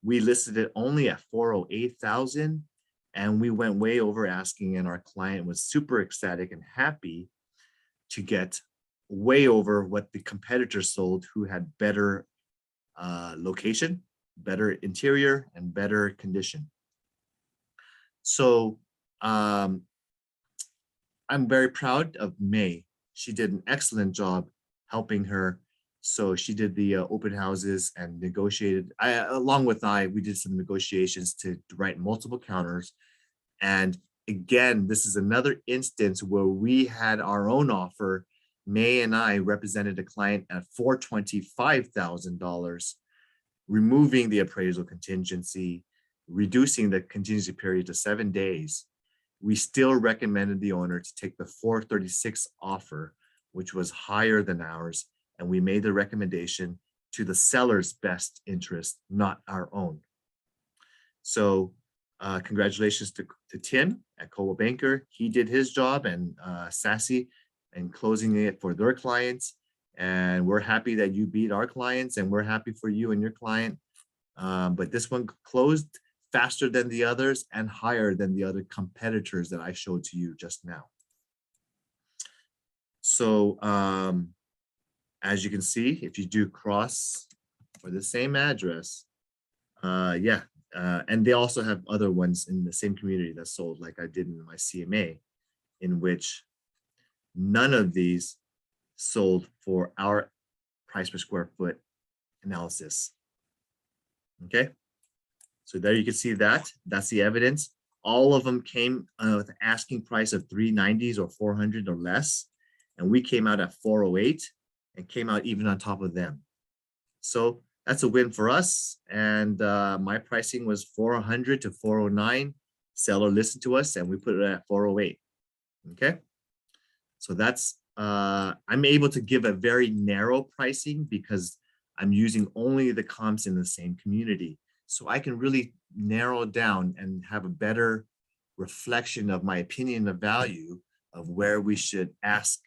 We listed it only at 408,000, and we went way over asking, and our client was super ecstatic and happy to get way over what the competitor sold, who had better location, better interior, and better condition. So I'm very proud of May. She did an excellent job helping her. So she did the open houses and negotiated. Along with we did some negotiations to write multiple counters. And again, this is another instance where we had our own offer. May and I represented a client at $425,000, removing the appraisal contingency, reducing the contingency period to 7 days. We still recommended the owner to take the 436 offer, which was higher than ours. And we made the recommendation to the seller's best interest, not our own. So congratulations to Tim at Coldwell Banker. He did his job, and Sassy and closing it for their clients. And we're happy that you beat our clients, and we're happy for you and your client. But this one closed faster than the others and higher than the other competitors that I showed to you just now. So as you can see, if you do cross for the same address, yeah, And they also have other ones in the same community that sold, like I did in my CMA, in which none of these sold for our price per square foot analysis. Okay, so there you can see that. That's the evidence. All of them came with an asking price of 390s or 400 or less. And we came out at 408 and came out even on top of them. So that's a win for us. And my pricing was 400 to 409. Seller listened to us and we put it at 408. Okay. So that's, I'm able to give a very narrow pricing because I'm using only the comps in the same community. So I can really narrow down and have a better reflection of my opinion of value of where we should ask.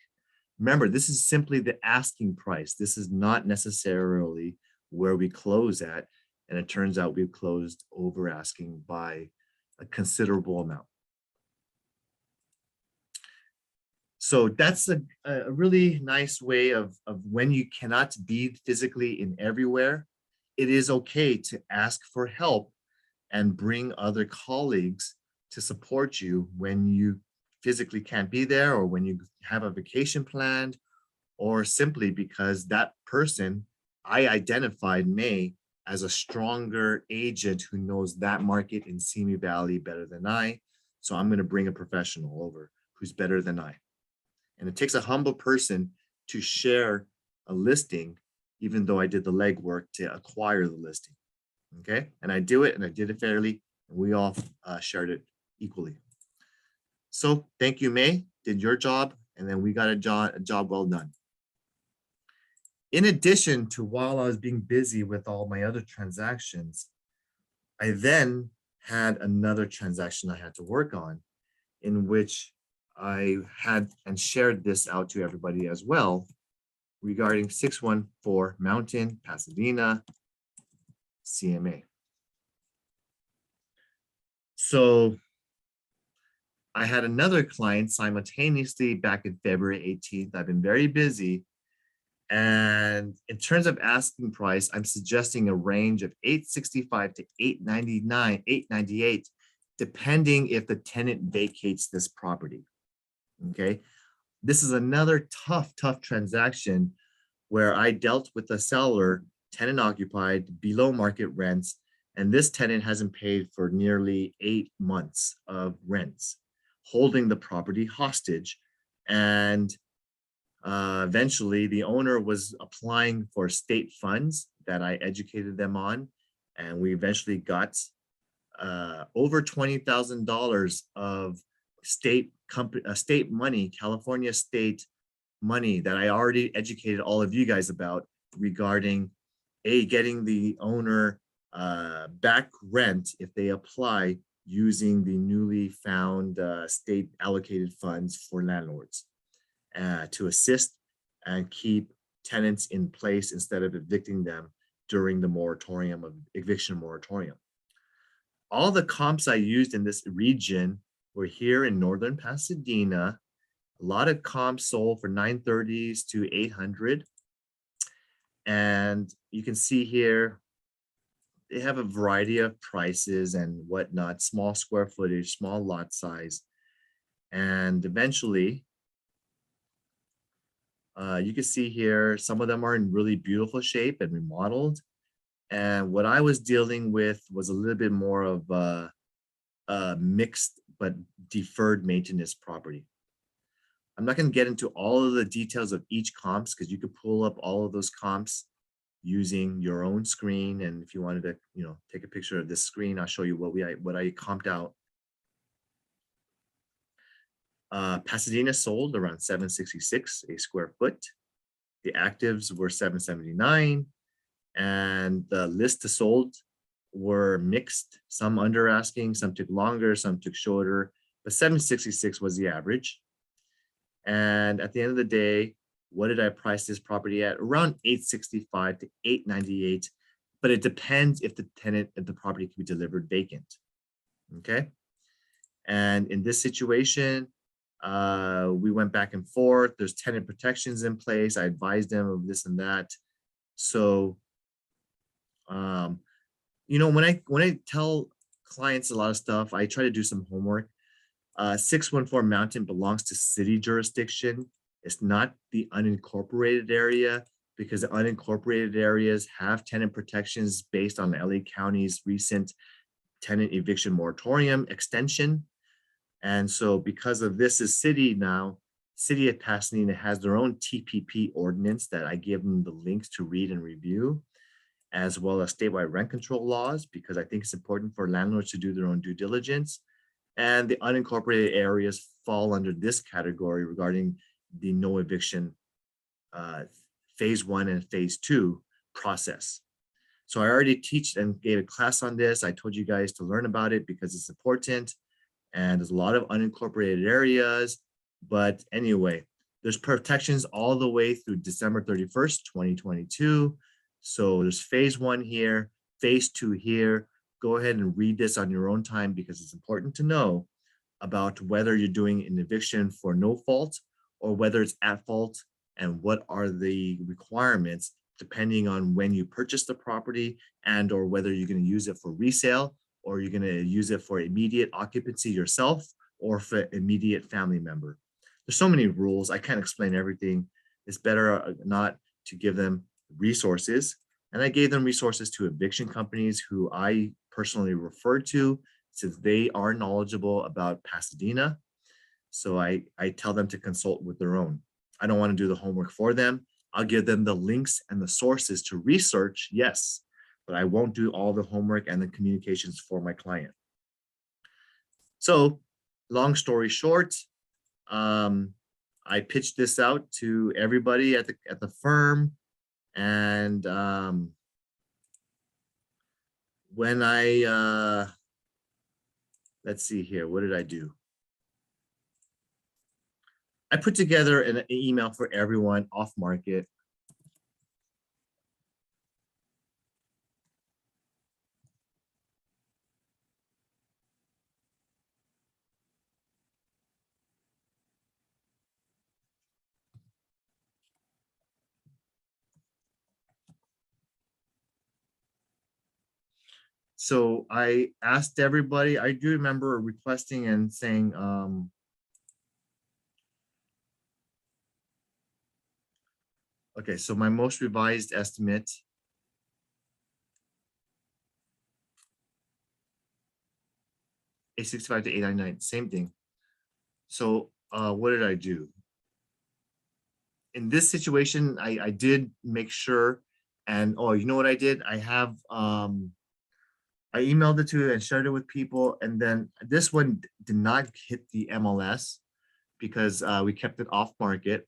Remember, this is simply the asking price. This is not necessarily where we close at. And it turns out we've closed over asking by a considerable amount. So that's a really nice way of when you cannot be physically in everywhere, it is okay to ask for help and bring other colleagues to support you when you physically can't be there, or when you have a vacation planned, or simply because that person, I identified May as a stronger agent who knows that market in Simi Valley better than I. So I'm going to bring a professional over who's better than I. And it takes a humble person to share a listing, even though I did the legwork to acquire the listing. Okay. And I do it, and I did it fairly, and we all shared it equally. So thank you, May, did your job, and then we got a job well done. In addition to, while I was being busy with all my other transactions, I then had another transaction I had to work on, in which I had and shared this out to everybody as well, regarding 614 Mountain, Pasadena, CMA. So I had another client simultaneously back in February 18th. I've been very busy. And in terms of asking price, I'm suggesting a range of 865 to 899, 898, depending if the tenant vacates this property. Okay. This is another tough transaction where I dealt with a seller, tenant occupied, below market rents, and this tenant hasn't paid for nearly 8 months of rents, holding the property hostage. And eventually the owner was applying for state funds that I educated them on. And we eventually got over $20,000 of state money, California state money, that I already educated all of you guys about, regarding getting the owner back rent if they apply using the newly found state allocated funds for landlords to assist and keep tenants in place instead of evicting them during the moratorium of eviction moratorium. All the comps I used in this region were here in northern Pasadena. A lot of comps sold for 930s to 800. And you can see here, they have a variety of prices and whatnot, small square footage, small lot size. And eventually, you can see here, some of them are in really beautiful shape and remodeled. And what I was dealing with was a little bit more of a mixed but deferred maintenance property. I'm not going to get into all of the details of each comps, because you could pull up all of those comps using your own screen. And if you wanted to, take a picture of this screen, I'll show you what I comped out. Pasadena sold around 766 a square foot. The actives were 779, and the list to sold were mixed. Some under asking, some took longer, some took shorter, but 766 was the average. And at the end of the day, what did I price this property at? Around 865 to 898, but it depends if the property can be delivered vacant. Okay. And in this situation, we went back and forth. There's tenant protections in place. I advised them of this and that. So, when I tell clients a lot of stuff, I try to do some homework. 614 Mountain belongs to city jurisdiction. It's not the unincorporated area, because the unincorporated areas have tenant protections based on LA County's recent tenant eviction moratorium extension. And so because of this is city now, City of Pasadena has their own TPP ordinance that I give them the links to read and review, as well as statewide rent control laws, because I think it's important for landlords to do their own due diligence. And the unincorporated areas fall under this category regarding the no eviction phase 1 and phase 2 process. So I already teach and gave a class on this. I told you guys to learn about it because it's important. And there's a lot of unincorporated areas. But anyway, there's protections all the way through December 31st, 2022. So there's phase 1 here, phase 2 here. Go ahead and read this on your own time, because it's important to know about whether you're doing an eviction for no fault or whether it's at fault, and what are the requirements depending on when you purchase the property, and or whether you're going to use it for resale, or you're going to use it for immediate occupancy yourself, or for immediate family member. There's so many rules. I can't explain everything. It's better not to give them resources. And I gave them resources to eviction companies who I personally referred to, since they are knowledgeable about Pasadena. So I tell them to consult with their own. I don't want to do the homework for them. I'll give them the links and the sources to research, yes, but I won't do all the homework and the communications for my client. So long story short, I pitched this out to everybody at the firm. And when I, let's see here, what did I do? I put together an email for everyone off market. So I asked everybody, I do remember requesting and saying, okay, so my most revised estimate, $865 to $899, same thing. So what did I do? In this situation, I did make sure, and oh, you know what I did? I have, I emailed it to and shared it with people, and then this one did not hit the MLS because we kept it off market.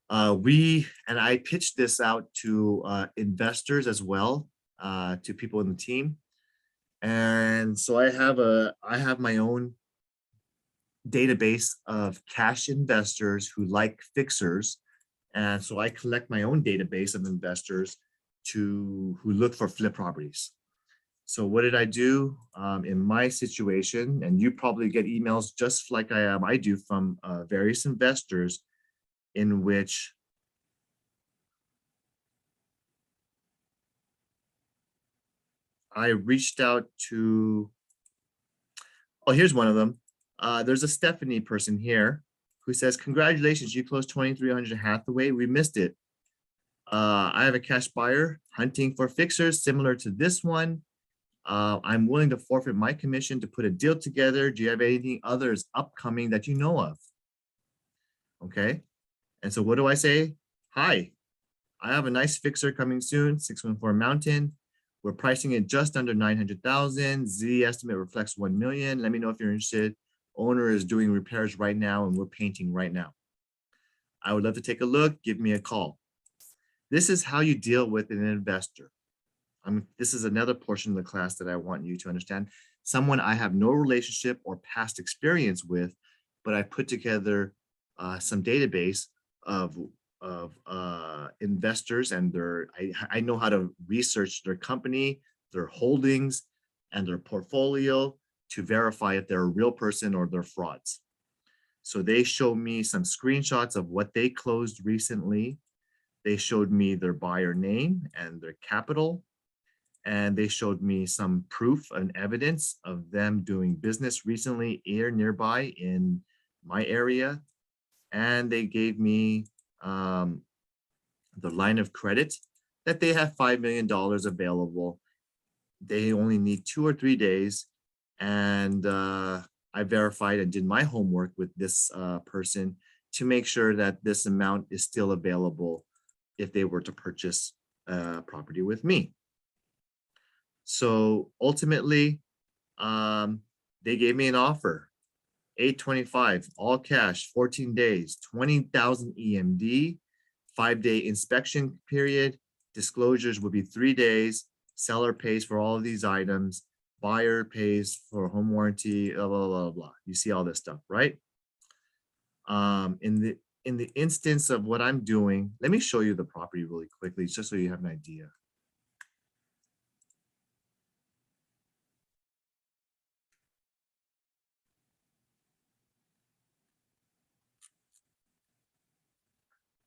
I pitched this out to investors as well, to people in the team. And so I have my own database of cash investors who like fixers. And so I collect my own database of investors who look for flip properties. So what did I do in my situation? And you probably get emails just like I do from various investors, in which I reached out to, oh, here's one of them. There's a Stephanie person here who says, congratulations, you closed 2300 Hathaway. We missed it. I have a cash buyer hunting for fixers similar to this one. I'm willing to forfeit my commission to put a deal together. Do you have anything others upcoming that you know of? Okay. And so what do I say? Hi, I have a nice fixer coming soon, 614 Mountain. We're pricing it just under 900,000. Z estimate reflects 1 million. Let me know if you're interested. Owner is doing repairs right now and we're painting right now. I would love to take a look. Give me a call. This is how you deal with an investor. This is another portion of the class that I want you to understand. Someone I have no relationship or past experience with, but I put together some database of investors, and I know how to research their company, their holdings, and their portfolio to verify if they're a real person or they're frauds. So they show me some screenshots of what they closed recently. They showed me their buyer name and their capital. and they showed me some proof and evidence of them doing business recently here nearby in my area. And they gave me the line of credit that they have $5 million available. They only need 2 or 3 days. And I verified and did my homework with this person to make sure that this amount is still available if they were to purchase property with me. So ultimately, they gave me an offer, 825, all cash, 14 days, 20,000 EMD, 5-day inspection period. Disclosures would be 3 days. Seller pays for all of these items. Buyer pays for home warranty, blah, blah, blah, blah. You see all this stuff, right? In the instance of what I'm doing, let me show you the property really quickly, just so you have an idea.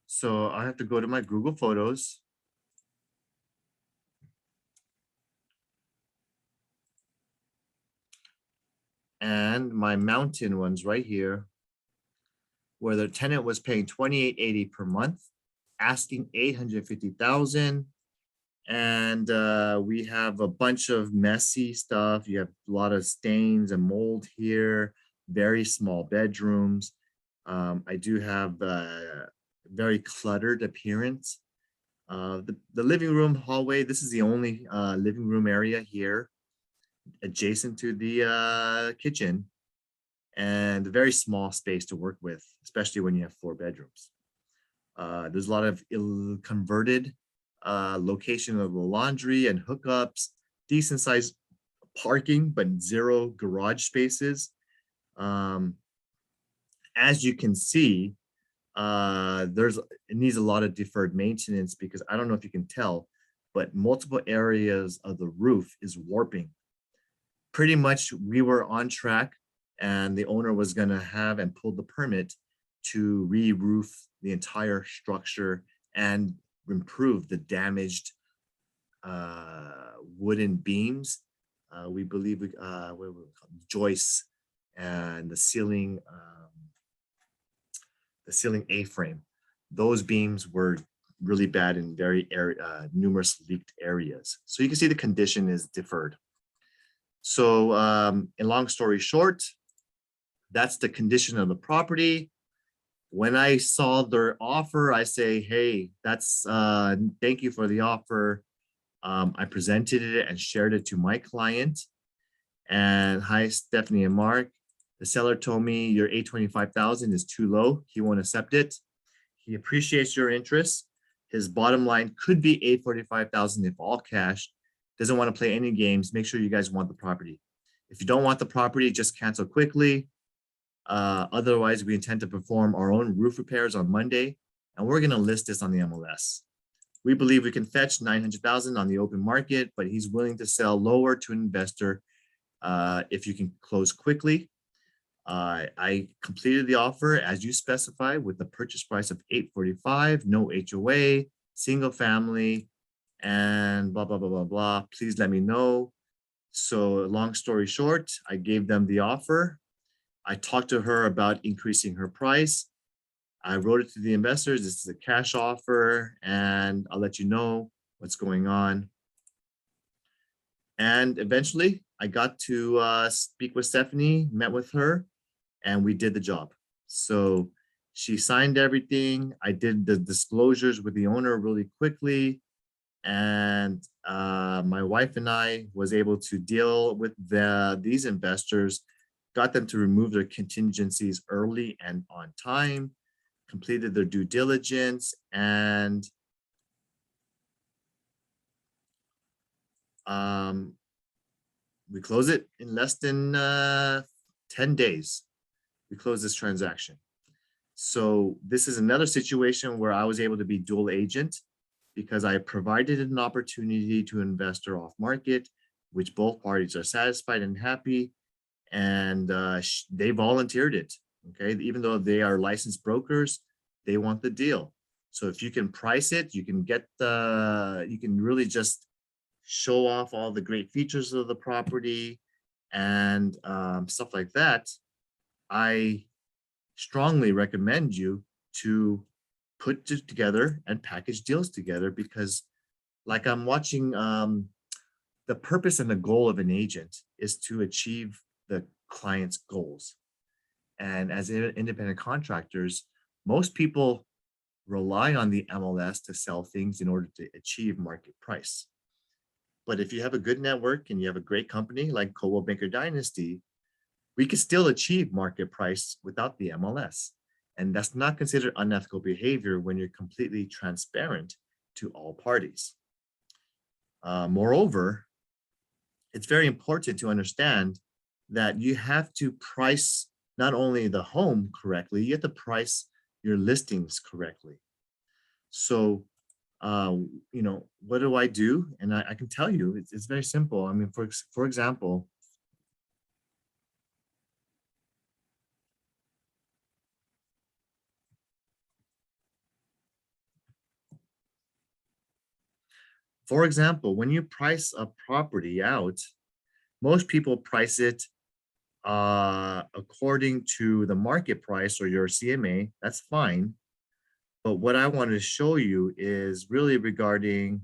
So I have to go to my Google Photos. And my mountain ones right here, where the tenant was paying $28.80 per month, asking $850,000. And we have a bunch of messy stuff. You have a lot of stains and mold here, very small bedrooms. I do have a very cluttered appearance. The living room hallway, this is the only living room area here adjacent to the kitchen, and a very small space to work with, especially when you have 4 bedrooms. There's a lot of converted location of the laundry and hookups, decent sized parking, but 0 garage spaces. As you can see, it needs a lot of deferred maintenance because I don't know if you can tell, but multiple areas of the roof is warping. Pretty much we were on track, and the owner was going to have and pull the permit to re-roof the entire structure and improve the damaged wooden beams. We believe joists and the ceiling A-frame. Those beams were really bad in very numerous leaked areas. So you can see the condition is deferred. So in long story short, that's the condition of the property. When I saw their offer, I say, hey, that's thank you for the offer. I presented it and shared it to my client. And hi, Stephanie and Mark. The seller told me your $825,000 is too low. He won't accept it. He appreciates your interest. His bottom line could be $845,000 if all cash. Doesn't want to play any games. Make sure you guys want the property. If you don't want the property, just cancel quickly. Otherwise, we intend to perform our own roof repairs on Monday, and we're going to list this on the MLS. We believe we can fetch $900,000 on the open market, but he's willing to sell lower to an investor if you can close quickly. I completed the offer as you specified with the purchase price of $845,000, no HOA, single family, and blah, blah, blah, blah, blah. Please let me know. So long story short, I gave them the offer. I talked to her about increasing her price. I wrote it to the investors. This is a cash offer, and I'll let you know what's going on. And eventually I got to speak with Stephanie, met with her, and we did the job. So she signed everything. I did the disclosures with the owner really quickly. And my wife and I was able to deal with these investors, got them to remove their contingencies early and on time, completed their due diligence, and we close it in less than 10 days. We close this transaction. So this is another situation where I was able to be dual agent because I provided an opportunity to investor off market, which both parties are satisfied and happy, and they volunteered it. Okay, even though they are licensed brokers, they want the deal. So if you can price it, you can get you can really just show off all the great features of the property and stuff like that, I strongly recommend you to put together and package deals together, because like I'm watching, the purpose and the goal of an agent is to achieve the client's goals. And as independent contractors, most people rely on the MLS to sell things in order to achieve market price. But if you have a good network and you have a great company like Coldwell Banker Dynasty, we can still achieve market price without the MLS. And that's not considered unethical behavior when you're completely transparent to all parties. Moreover, it's very important to understand that you have to price not only the home correctly, you have to price your listings correctly. So, what do I do? And I can tell you, it's very simple. I mean, for example, when you price a property out, most people price it according to the market price or your CMA. That's fine. But what I wanted to show you is really regarding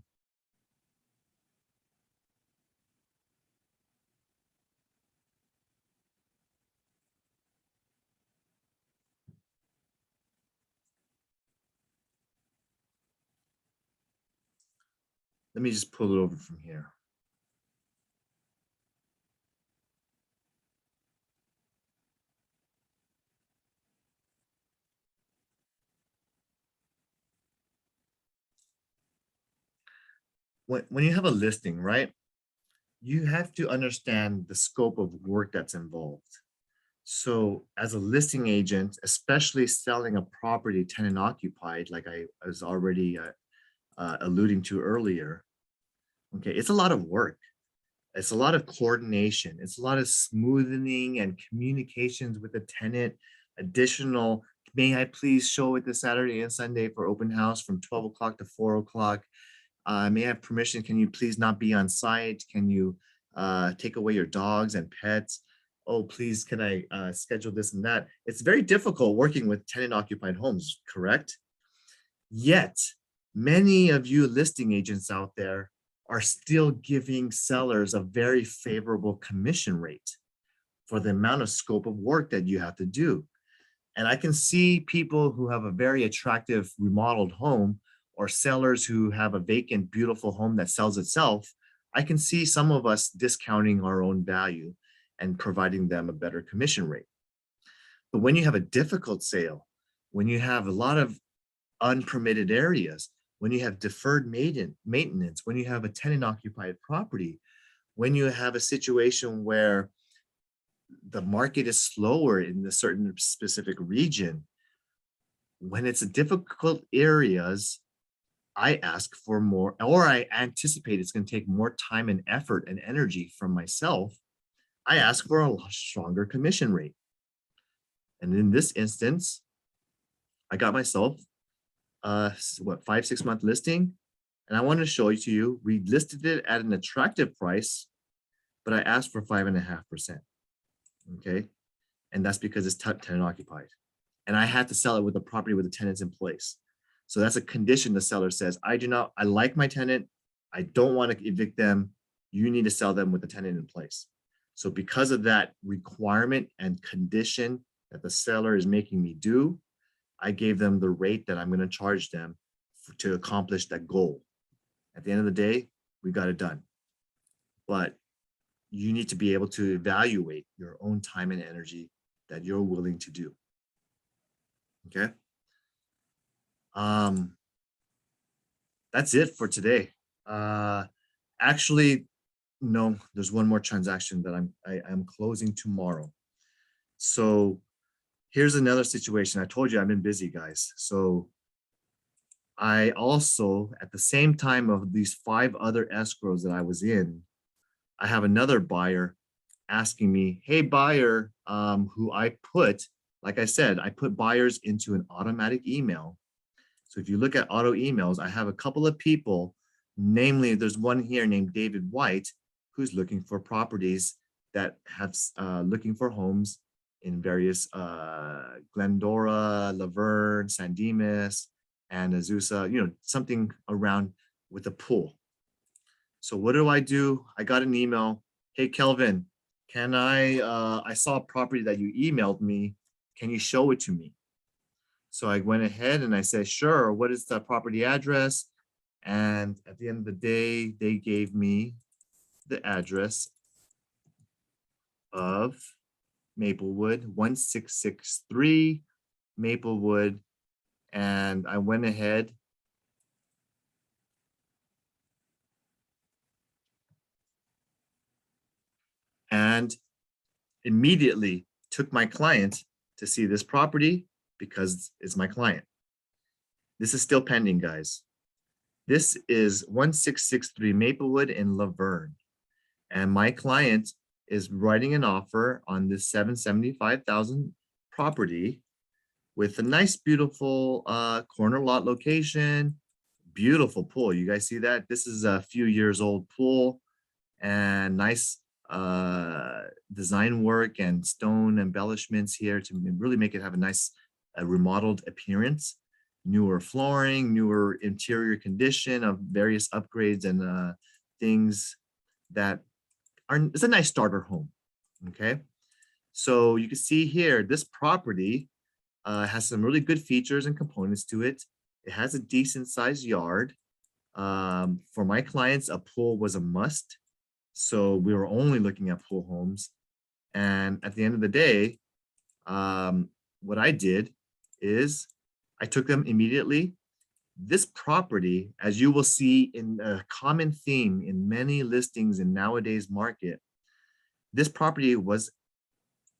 let me just pull it over from here. When you have a listing, right, you have to understand the scope of work that's involved. So as a listing agent, especially selling a property tenant occupied, like I was already alluding to earlier, okay, it's a lot of work. It's a lot of coordination. It's a lot of smoothing and communications with the tenant. Additional, may I please show it this Saturday and Sunday for open house from 12 o'clock to 4 o'clock? May I have permission? Can you please not be on site? Can you take away your dogs and pets? Oh, please, can I schedule this and that? It's very difficult working with tenant occupied homes, correct? Yet, many of you listing agents out there are still giving sellers a very favorable commission rate for the amount of scope of work that you have to do. And I can see people who have a very attractive remodeled home, or sellers who have a vacant, beautiful home that sells itself. I can see some of us discounting our own value and providing them a better commission rate. But when you have a difficult sale, when you have a lot of unpermitted areas, when you have deferred maintenance, when you have a tenant occupied property, when you have a situation where the market is slower in a certain specific region, when it's a difficult areas, I ask for more, or I anticipate it's going to take more time and effort and energy from myself. I ask for a stronger commission rate. And in this instance, I got myself what, 5-6 month listing. And I want to show it to you. We listed it at an attractive price, but I asked for 5.5%. Okay. And that's because it's tenant occupied. And I had to sell it with a property with the tenants in place. So that's a condition the seller says, I like my tenant. I don't want to evict them. You need to sell them with the tenant in place. So because of that requirement and condition that the seller is making me do, I gave them the rate that I'm going to charge them to accomplish that goal. At the end of the day, we got it done. But you need to be able to evaluate your own time and energy that you're willing to do. Okay. That's it for today. Actually, no, there's one more transaction that I'm closing tomorrow. So here's another situation. I told you I've been busy, guys. So I also, at the same time of these 5 other escrows that I was in, I have another buyer asking me, hey, buyer, who I put, like I said, I put buyers into an automatic email. So if you look at auto emails, I have a couple of people Namely, there's one here named David White who's looking for properties that have looking for homes in various Glendora, Laverne, San Dimas, and Azusa, something around with a pool. So what do? I got an email. Hey, Kelvin, I saw a property that you emailed me. Can you show it to me? So I went ahead and I said, sure, what is the property address? And at the end of the day, they gave me the address of Maplewood, 1663 Maplewood. And I went ahead and immediately took my client to see this property because it's my client. This is still pending, guys. This is 1663 Maplewood in Laverne. And my client is writing an offer on this 775,000 property with a nice, beautiful corner lot location, beautiful pool. You guys see that? This is a few years old pool and nice design work and stone embellishments here to really make it have a nice remodeled appearance. Newer flooring, newer interior condition of various upgrades and things that it's a nice starter home. Okay, so you can see here, this property has some really good features and components to it. It has a decent sized yard. For my clients, a pool was a must. So we were only looking at pool homes. And at the end of the day, what I did is I took them immediately. This property, as you will see in a common theme in many listings in nowadays market, this property was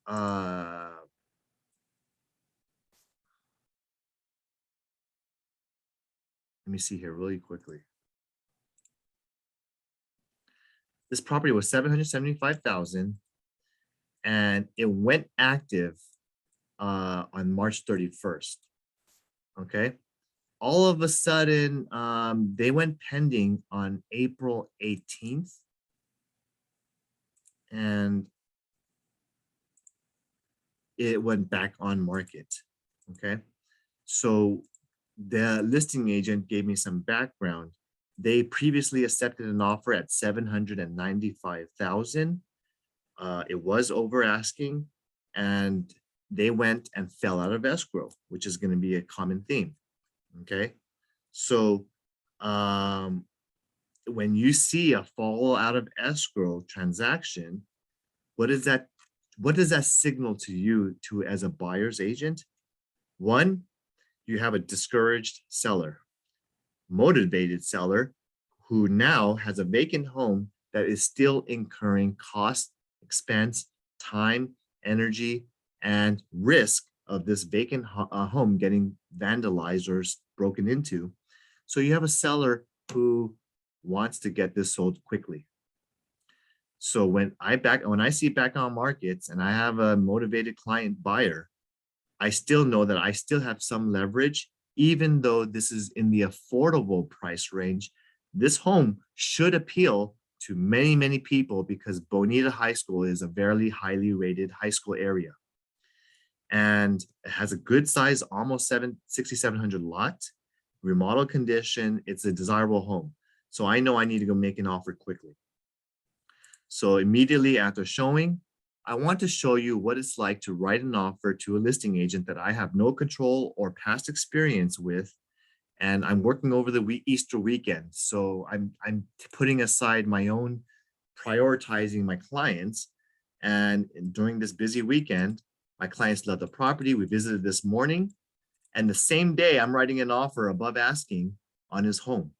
let me see here really quickly. This property was 775,000 and it went active on March 31st. Okay. All of a sudden, they went pending on April 18th. And it went back on market. Okay. So the listing agent gave me some background. They previously accepted an offer at 795,000. It was over asking, and they went and fell out of escrow, which is going to be a common theme. Okay, so when you see a fall out of escrow transaction, what is that? What does that signal to you as a buyer's agent? One, you have a discouraged seller, motivated seller who now has a vacant home that is still incurring cost, expense, time, energy, and risk of this vacant home getting vandalized or broken into. So you have a seller who wants to get this sold quickly. So when I see back on markets and I have a motivated client buyer, I still know that I still have some leverage, even though this is in the affordable price range. This home should appeal to many, many people because Bonita High School is a very highly rated high school area. And it has a good size, almost 6,700 lot, remodel condition. It's a desirable home. So I know I need to go make an offer quickly. So immediately after showing, I want to show you what it's like to write an offer to a listing agent that I have no control or past experience with. And I'm working over the Easter weekend. So I'm putting aside my own, prioritizing my clients. And during this busy weekend, my clients love the property. We visited this morning. And the same day, I'm writing an offer above asking on his home.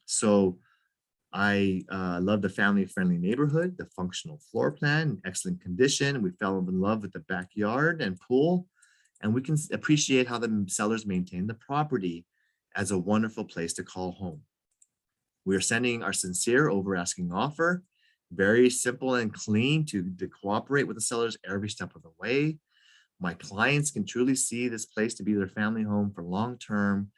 So I love the family-friendly neighborhood, the functional floor plan, excellent condition. We fell in love with the backyard and pool, and we can appreciate how the sellers maintain the property as a wonderful place to call home. We are sending our sincere over asking offer, very simple and clean to cooperate with the sellers every step of the way. My clients can truly see this place to be their family home for long term,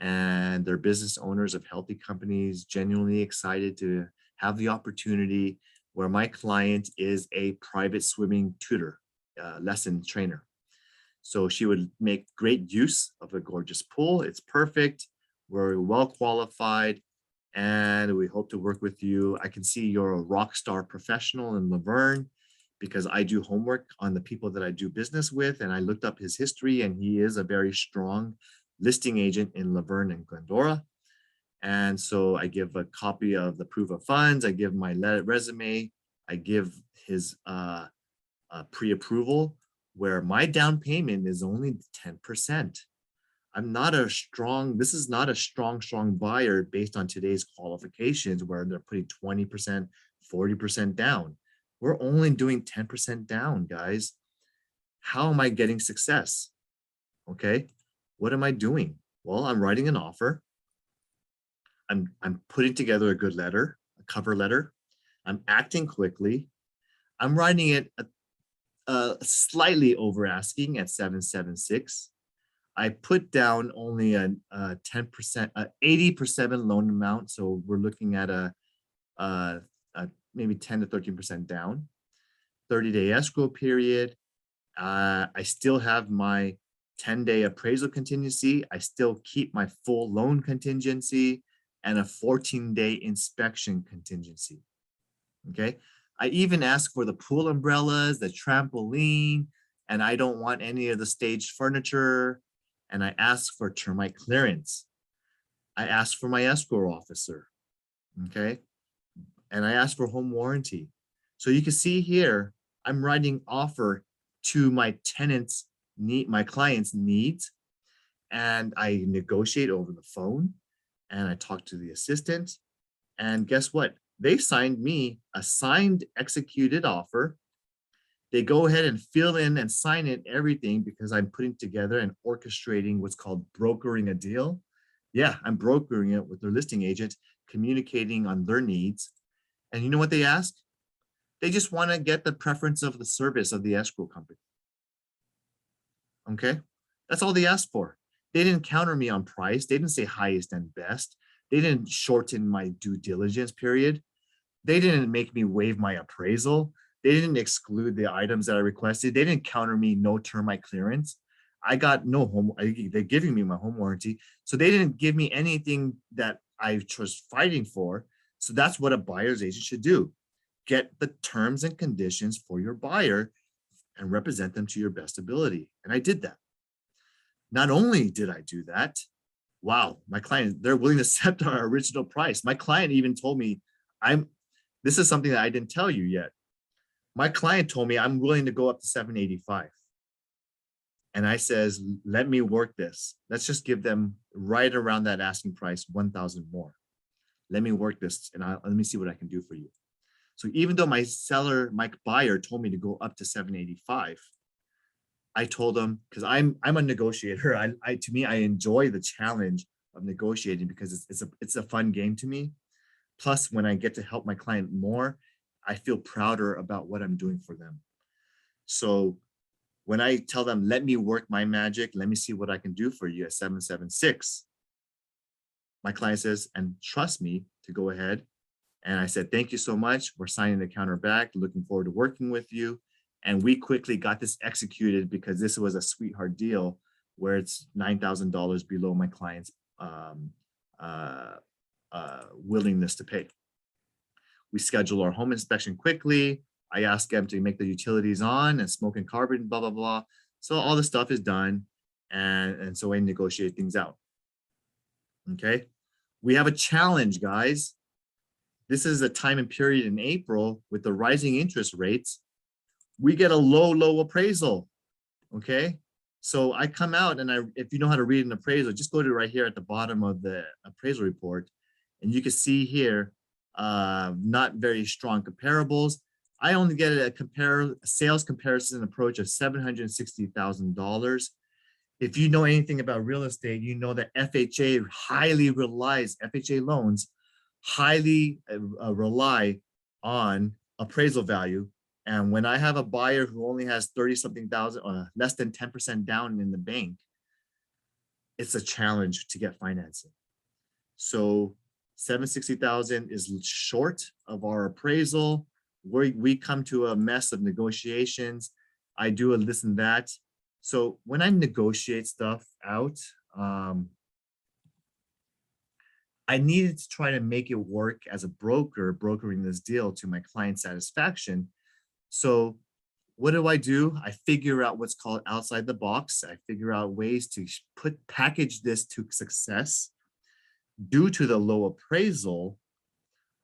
and they're business owners of healthy companies, genuinely excited to have the opportunity where my client is a private swimming tutor, lesson trainer. So she would make great use of a gorgeous pool. It's perfect. We're well qualified and we hope to work with you. I can see you're a rock star professional in Laverne because I do homework on the people that I do business with. And I looked up his history and he is a very strong listing agent in Laverne and Glendora. And so I give a copy of the proof of funds. I give my resume. I give his pre-approval where my down payment is only 10%. I'm not a strong, this is not a strong buyer based on today's qualifications where they're putting 20%, 40% down. We're only doing 10% down, guys. How am I getting success? Okay, what am I doing? Well, I'm writing an offer. I'm putting together a good letter, a cover letter. I'm acting quickly. I'm writing it slightly over asking at 776. I put down only a 10%, 80% loan amount. So we're looking at a maybe 10 to 13% down, 30-day escrow period. I still have my 10-day appraisal contingency. I still keep my full loan contingency and a 14-day inspection contingency. Okay. I even ask for the pool umbrellas, the trampoline, and I don't want any of the staged furniture. And I ask for termite clearance. I ask for my escrow officer. Okay. And I ask for home warranty. So you can see here, I'm writing offer to my tenants' need, my client's needs, and I negotiate over the phone and I talk to the assistant. And guess what? They signed me a signed executed offer. They go ahead and fill in and sign it, everything, because I'm putting together and orchestrating what's called brokering a deal. Yeah, I'm brokering it with their listing agent, communicating on their needs. And you know what they ask? They just want to get the preference of the service of the escrow company. Okay, that's all they asked for. They didn't counter me on price. They didn't say highest and best. They didn't shorten my due diligence period. They didn't make me waive my appraisal. They didn't exclude the items that I requested. They didn't counter me no termite clearance. I got no home, they're giving me my home warranty. So they didn't give me anything that I was fighting for. So that's what a buyer's agent should do. Get the terms and conditions for your buyer and represent them to your best ability. And I did that. Not only did I do that, wow, my client, they're willing to accept our original price. My client even told me, this is something that I didn't tell you yet. My client told me I'm willing to go up to 785. And I says, let me work this. Let's just give them right around that asking price, 1,000 more. Let me work this and let me see what I can do for you. So even though my buyer told me to go up to 785, I told him, because I'm a negotiator. To me, I enjoy the challenge of negotiating because it's a fun game to me. Plus, when I get to help my client more, I feel prouder about what I'm doing for them. So when I tell them, let me work my magic, let me see what I can do for you at 776, my client says, and trust me to go ahead. And I said, thank you so much. We're signing the counter back, looking forward to working with you. And we quickly got this executed because this was a sweetheart deal where it's $9,000 below my client's willingness to pay. We schedule our home inspection quickly. I ask them to make the utilities on and smoke and carbon, blah, blah, blah. So all the stuff is done. And so I negotiate things out. Okay. We have a challenge, guys. This is a time and period in April with the rising interest rates. We get a low appraisal. Okay. So I come out and if you know how to read an appraisal, just go to right here at the bottom of the appraisal report. And you can see here, not very strong comparables. I only get a sales comparison approach of $760,000. If you know anything about real estate, you know that FHA loans highly rely on appraisal value. And when I have a buyer who only has 30-something thousand or less than 10% down in the bank, it's a challenge to get financing. So 760,000 is short of our appraisal. We come to a mess of negotiations. I do a this and that. So when I negotiate stuff out, I needed to try to make it work as a broker, brokering this deal to my client's satisfaction. So what do? I figure out what's called outside the box. I figure out ways to package this to success. Due to the low appraisal,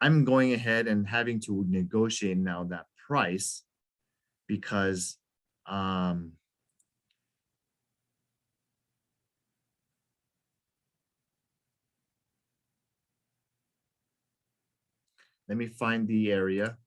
I'm going ahead and having to negotiate now that price because let me find the area.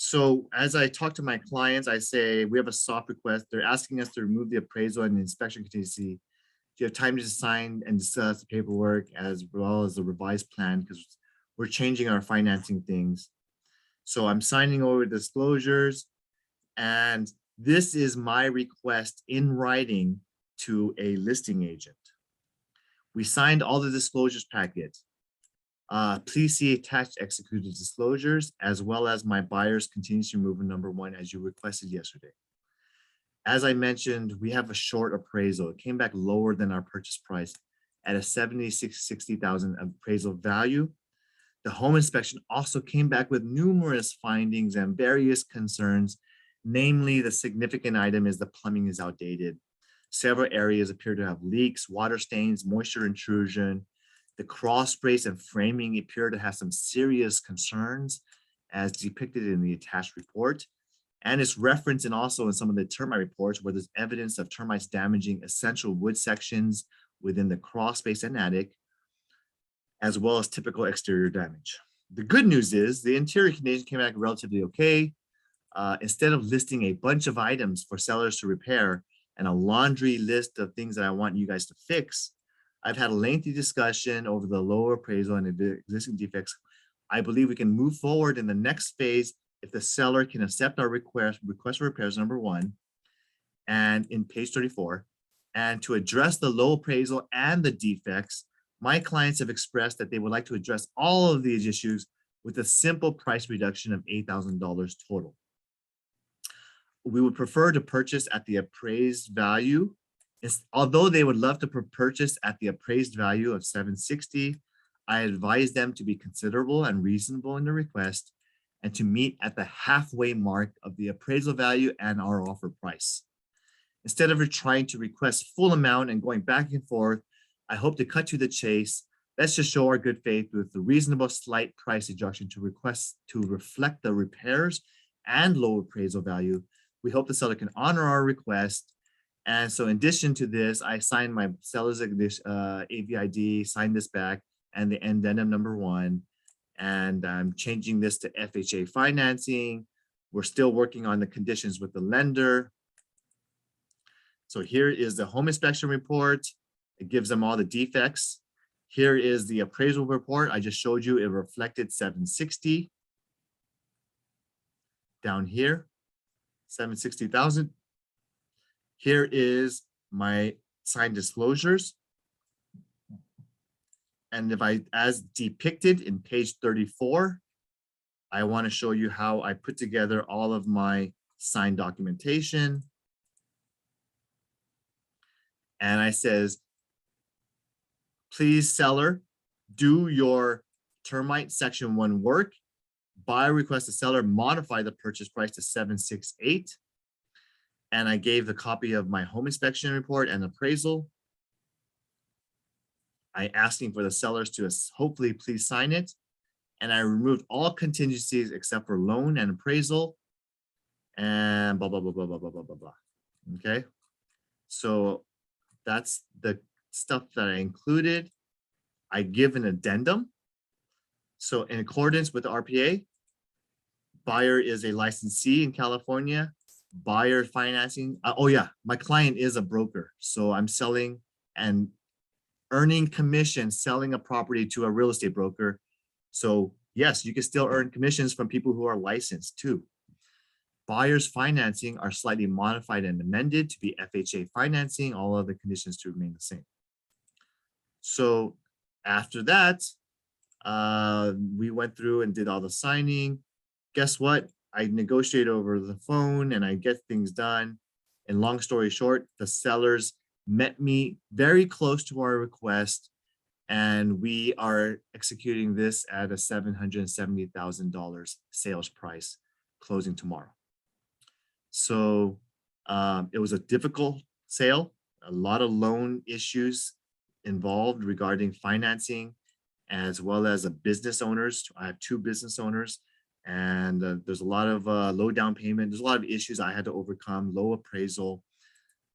So as I talk to my clients, I say, we have a soft request. They're asking us to remove the appraisal and the inspection contingency. Do you have time to sign and discuss the paperwork as well as the revised plan? Because we're changing our financing things. So I'm signing over disclosures, and this is my request in writing to a listing agent. We signed all the disclosures packet. Please see attached executed disclosures as well as my buyer's contingency removal number 1 as you requested yesterday. As I mentioned, we have a short appraisal. It came back lower than our purchase price at a $76,060 appraisal value. The home inspection also came back with numerous findings and various concerns. Namely, the significant item is the plumbing is outdated. Several areas appear to have leaks, water stains, moisture intrusion. The crawl space and framing appear to have some serious concerns as depicted in the attached report. And it's referenced in also in some of the termite reports where there's evidence of termites damaging essential wood sections within the crawl space and attic, as well as typical exterior damage. The good news is the interior condition came back relatively okay. Instead of listing a bunch of items for sellers to repair and a laundry list of things that I want you guys to fix, I've had a lengthy discussion over the lower appraisal and the existing defects. I believe we can move forward in the next phase if the seller can accept our request for repairs number 1 and in page 34. And to address the low appraisal and the defects, my clients have expressed that they would like to address all of these issues with a simple price reduction of $8,000 total. We would prefer to purchase at the appraised value. Although they would love to purchase at the appraised value of $760,000, I advise them to be considerable and reasonable in the request and to meet at the halfway mark of the appraisal value and our offer price. Instead of trying to request full amount and going back and forth, I hope to cut to the chase. Let's just show our good faith with the reasonable slight price adjustment to reflect the repairs and low appraisal value. We hope the seller can honor our request. And so in addition to this, I signed my seller's AVID, signed this back, and the addendum number 1. And I'm changing this to FHA financing. We're still working on the conditions with the lender. So here is the home inspection report. It gives them all the defects. Here is the appraisal report. I just showed you it reflected 760. Down here, 760,000. Here is my signed disclosures. And if as depicted in page 34, I want to show you how I put together all of my signed documentation. And I says, please seller, do your termite section 1 work. Buyer request the seller modify the purchase price to 768. And I gave the copy of my home inspection report and appraisal. I asking for the sellers to hopefully please sign it. And I removed all contingencies except for loan and appraisal and blah, blah, blah, blah, blah, blah, blah, blah, blah. Okay. So that's the stuff that I included. I give an addendum. So in accordance with the RPA, Buyer is a licensee in California. Buyer financing. Oh yeah, my client is a broker. So I'm selling and earning commission selling a property to a real estate broker. So yes, you can still earn commissions from people who are licensed too. Buyers financing are slightly modified and amended to be FHA financing, all other conditions to remain the same. So after that, we went through and did all the signing. Guess what? I negotiate over the phone and I get things done. And long story short, the sellers met me very close to our request, and we are executing this at a $770,000 sales price, closing tomorrow. So it was a difficult sale, a lot of loan issues involved regarding financing, as well as a business owners. I have two business owners, and there's a lot of low down payment. There's a lot of issues I had to overcome, low appraisal,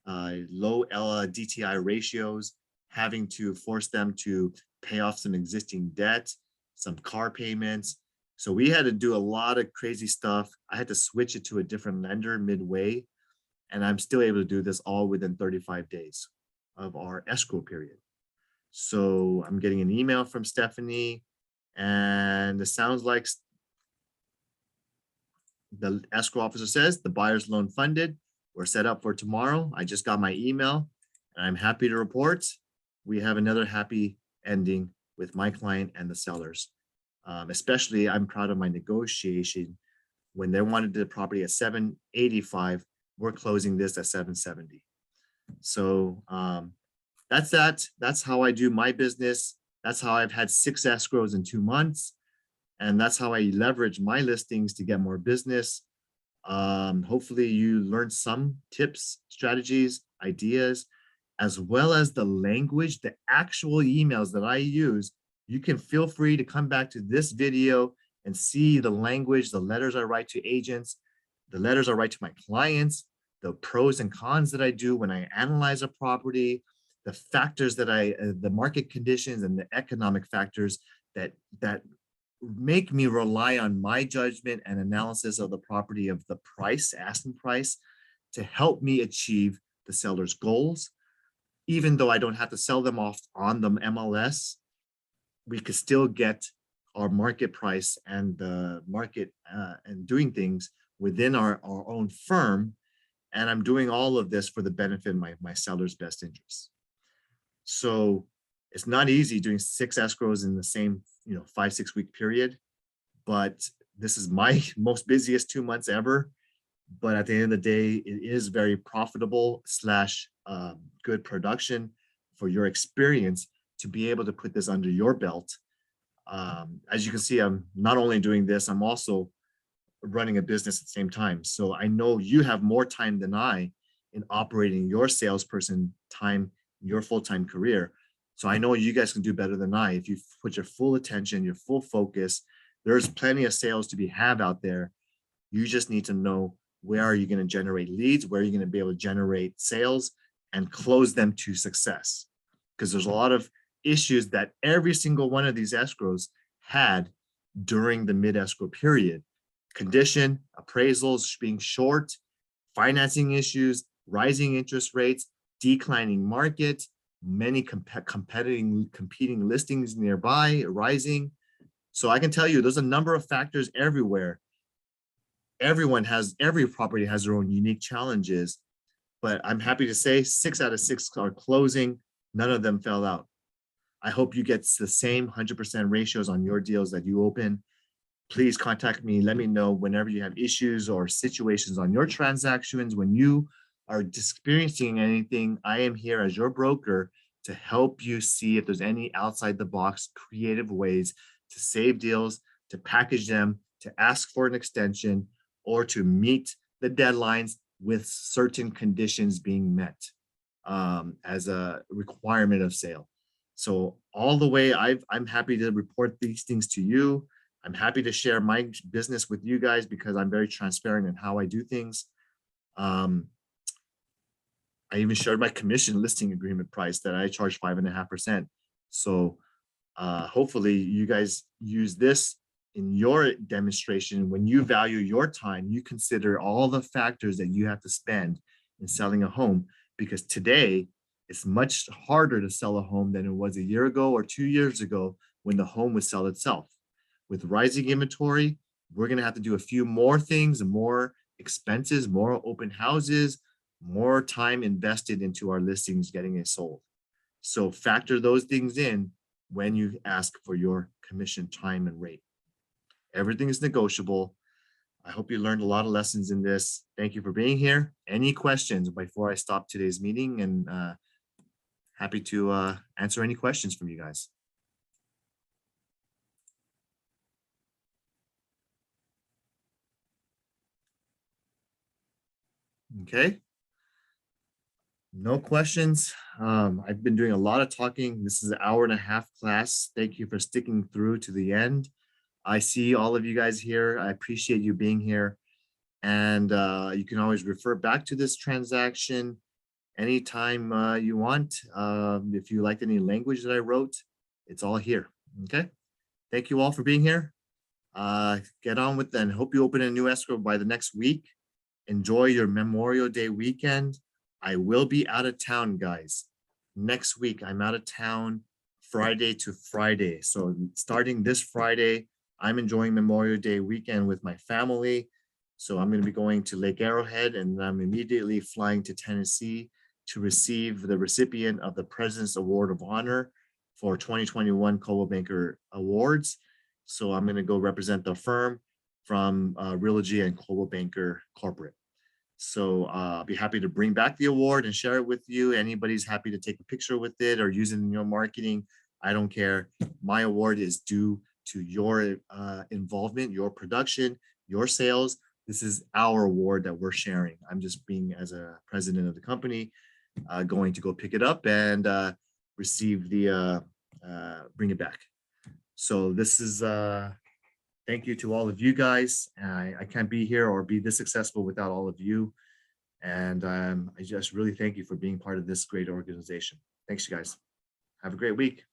low DTI ratios, having to force them to pay off some existing debt, some car payments. So we had to do a lot of crazy stuff. I had to switch it to a different lender midway, and I'm still able to do this all within 35 days of our escrow period. So I'm getting an email from Stephanie, and it sounds like the escrow officer says the buyer's loan funded. We're set up for tomorrow. I just got my email, and I'm happy to report we have another happy ending with my client and the sellers. Especially, I'm proud of my negotiation. When they wanted the property at 785, we're closing this at 770. So that's that. That's how I do my business. That's how I've had 6 escrows in 2 months. And that's how I leverage my listings to get more business. Hopefully you learned some tips, strategies, ideas, as well as the language, the actual emails that I use. You can feel free to come back to this video and see the language, the letters I write to agents, the letters I write to my clients, the pros and cons that I do when I analyze a property, the factors that the market conditions and the economic factors that make me rely on my judgment and analysis of the property, of the price, asking price, to help me achieve the seller's goals. Even though I don't have to sell them off on the MLS, we could still get our market price and the market and doing things within our own firm. And I'm doing all of this for the benefit of my seller's best interests. So it's not easy doing 6 escrows in the same 5-6 week period, but this is my most busiest 2 months ever. But at the end of the day, it is very profitable slash good production for your experience to be able to put this under your belt. As you can see, I'm not only doing this, I'm also running a business at the same time. So I know you have more time than I in operating your salesperson time, your full-time career. So I know you guys can do better than I. If you put your full attention, your full focus, there's plenty of sales to be had out there. You just need to know, where are you going to generate leads? Where are you going to be able to generate sales and close them to success? Because there's a lot of issues that every single one of these escrows had during the mid-escrow period. Condition, appraisals being short, financing issues, rising interest rates, declining market, many competing listings nearby, rising. So I can tell you there's a number of factors everywhere. Every property has their own unique challenges, but I'm happy to say 6 out of 6 are closing. None of them fell out. I hope you get the same 100% ratios on your deals that you open. Please contact me. Let me know whenever you have issues or situations on your transactions. When you are experiencing anything, I am here as your broker to help you see if there's any outside the box creative ways to save deals, to package them, to ask for an extension, or to meet the deadlines with certain conditions being met as a requirement of sale. So all the way, I'm happy to report these things to you. I'm happy to share my business with you guys because I'm very transparent in how I do things. I even shared my commission listing agreement price that I charge 5.5%. So hopefully you guys use this in your demonstration, when you value your time, you consider all the factors that you have to spend in selling a home, because today it's much harder to sell a home than it was a year ago or 2 years ago when the home would sell itself. With rising inventory, we're going to have to do a few more things, more expenses, more open houses, more time invested into our listings getting it sold. So factor those things in when you ask for your commission time and rate. Everything is negotiable. I hope you learned a lot of lessons in this. Thank you for being here. Any questions before I stop today's meeting? And happy to answer any questions from you guys. Okay. No questions. I've been doing a lot of talking. This is an 1.5 hour class. Thank you for sticking through to the end. I see all of you guys here. I appreciate you being here. And you can always refer back to this transaction anytime you want. If you liked any language that I wrote, it's all here. Okay. Thank you all for being here. Get on with that. Hope you open a new escrow by the next week. Enjoy your Memorial Day weekend. I will be out of town, guys. Next week, I'm out of town Friday to Friday. So starting this Friday, I'm enjoying Memorial Day weekend with my family. So I'm going to be going to Lake Arrowhead, and I'm immediately flying to Tennessee to receive the recipient of the President's Award of Honor for 2021 Coldwell Banker Awards. So I'm going to go represent the firm from Realogy and Coldwell Banker Corporate. So I'll be happy to bring back the award and share it with you. Anybody's happy to take a picture with it or use it in your marketing. I don't care. My award is due to your involvement, your production, your sales. This is our award that we're sharing. I'm just being, as a president of the company, going to go pick it up and receive the, bring it back. So this is, thank you to all of you guys. I can't be here or be this successful without all of you. And I just really thank you for being part of this great organization. Thanks, you guys. Have a great week.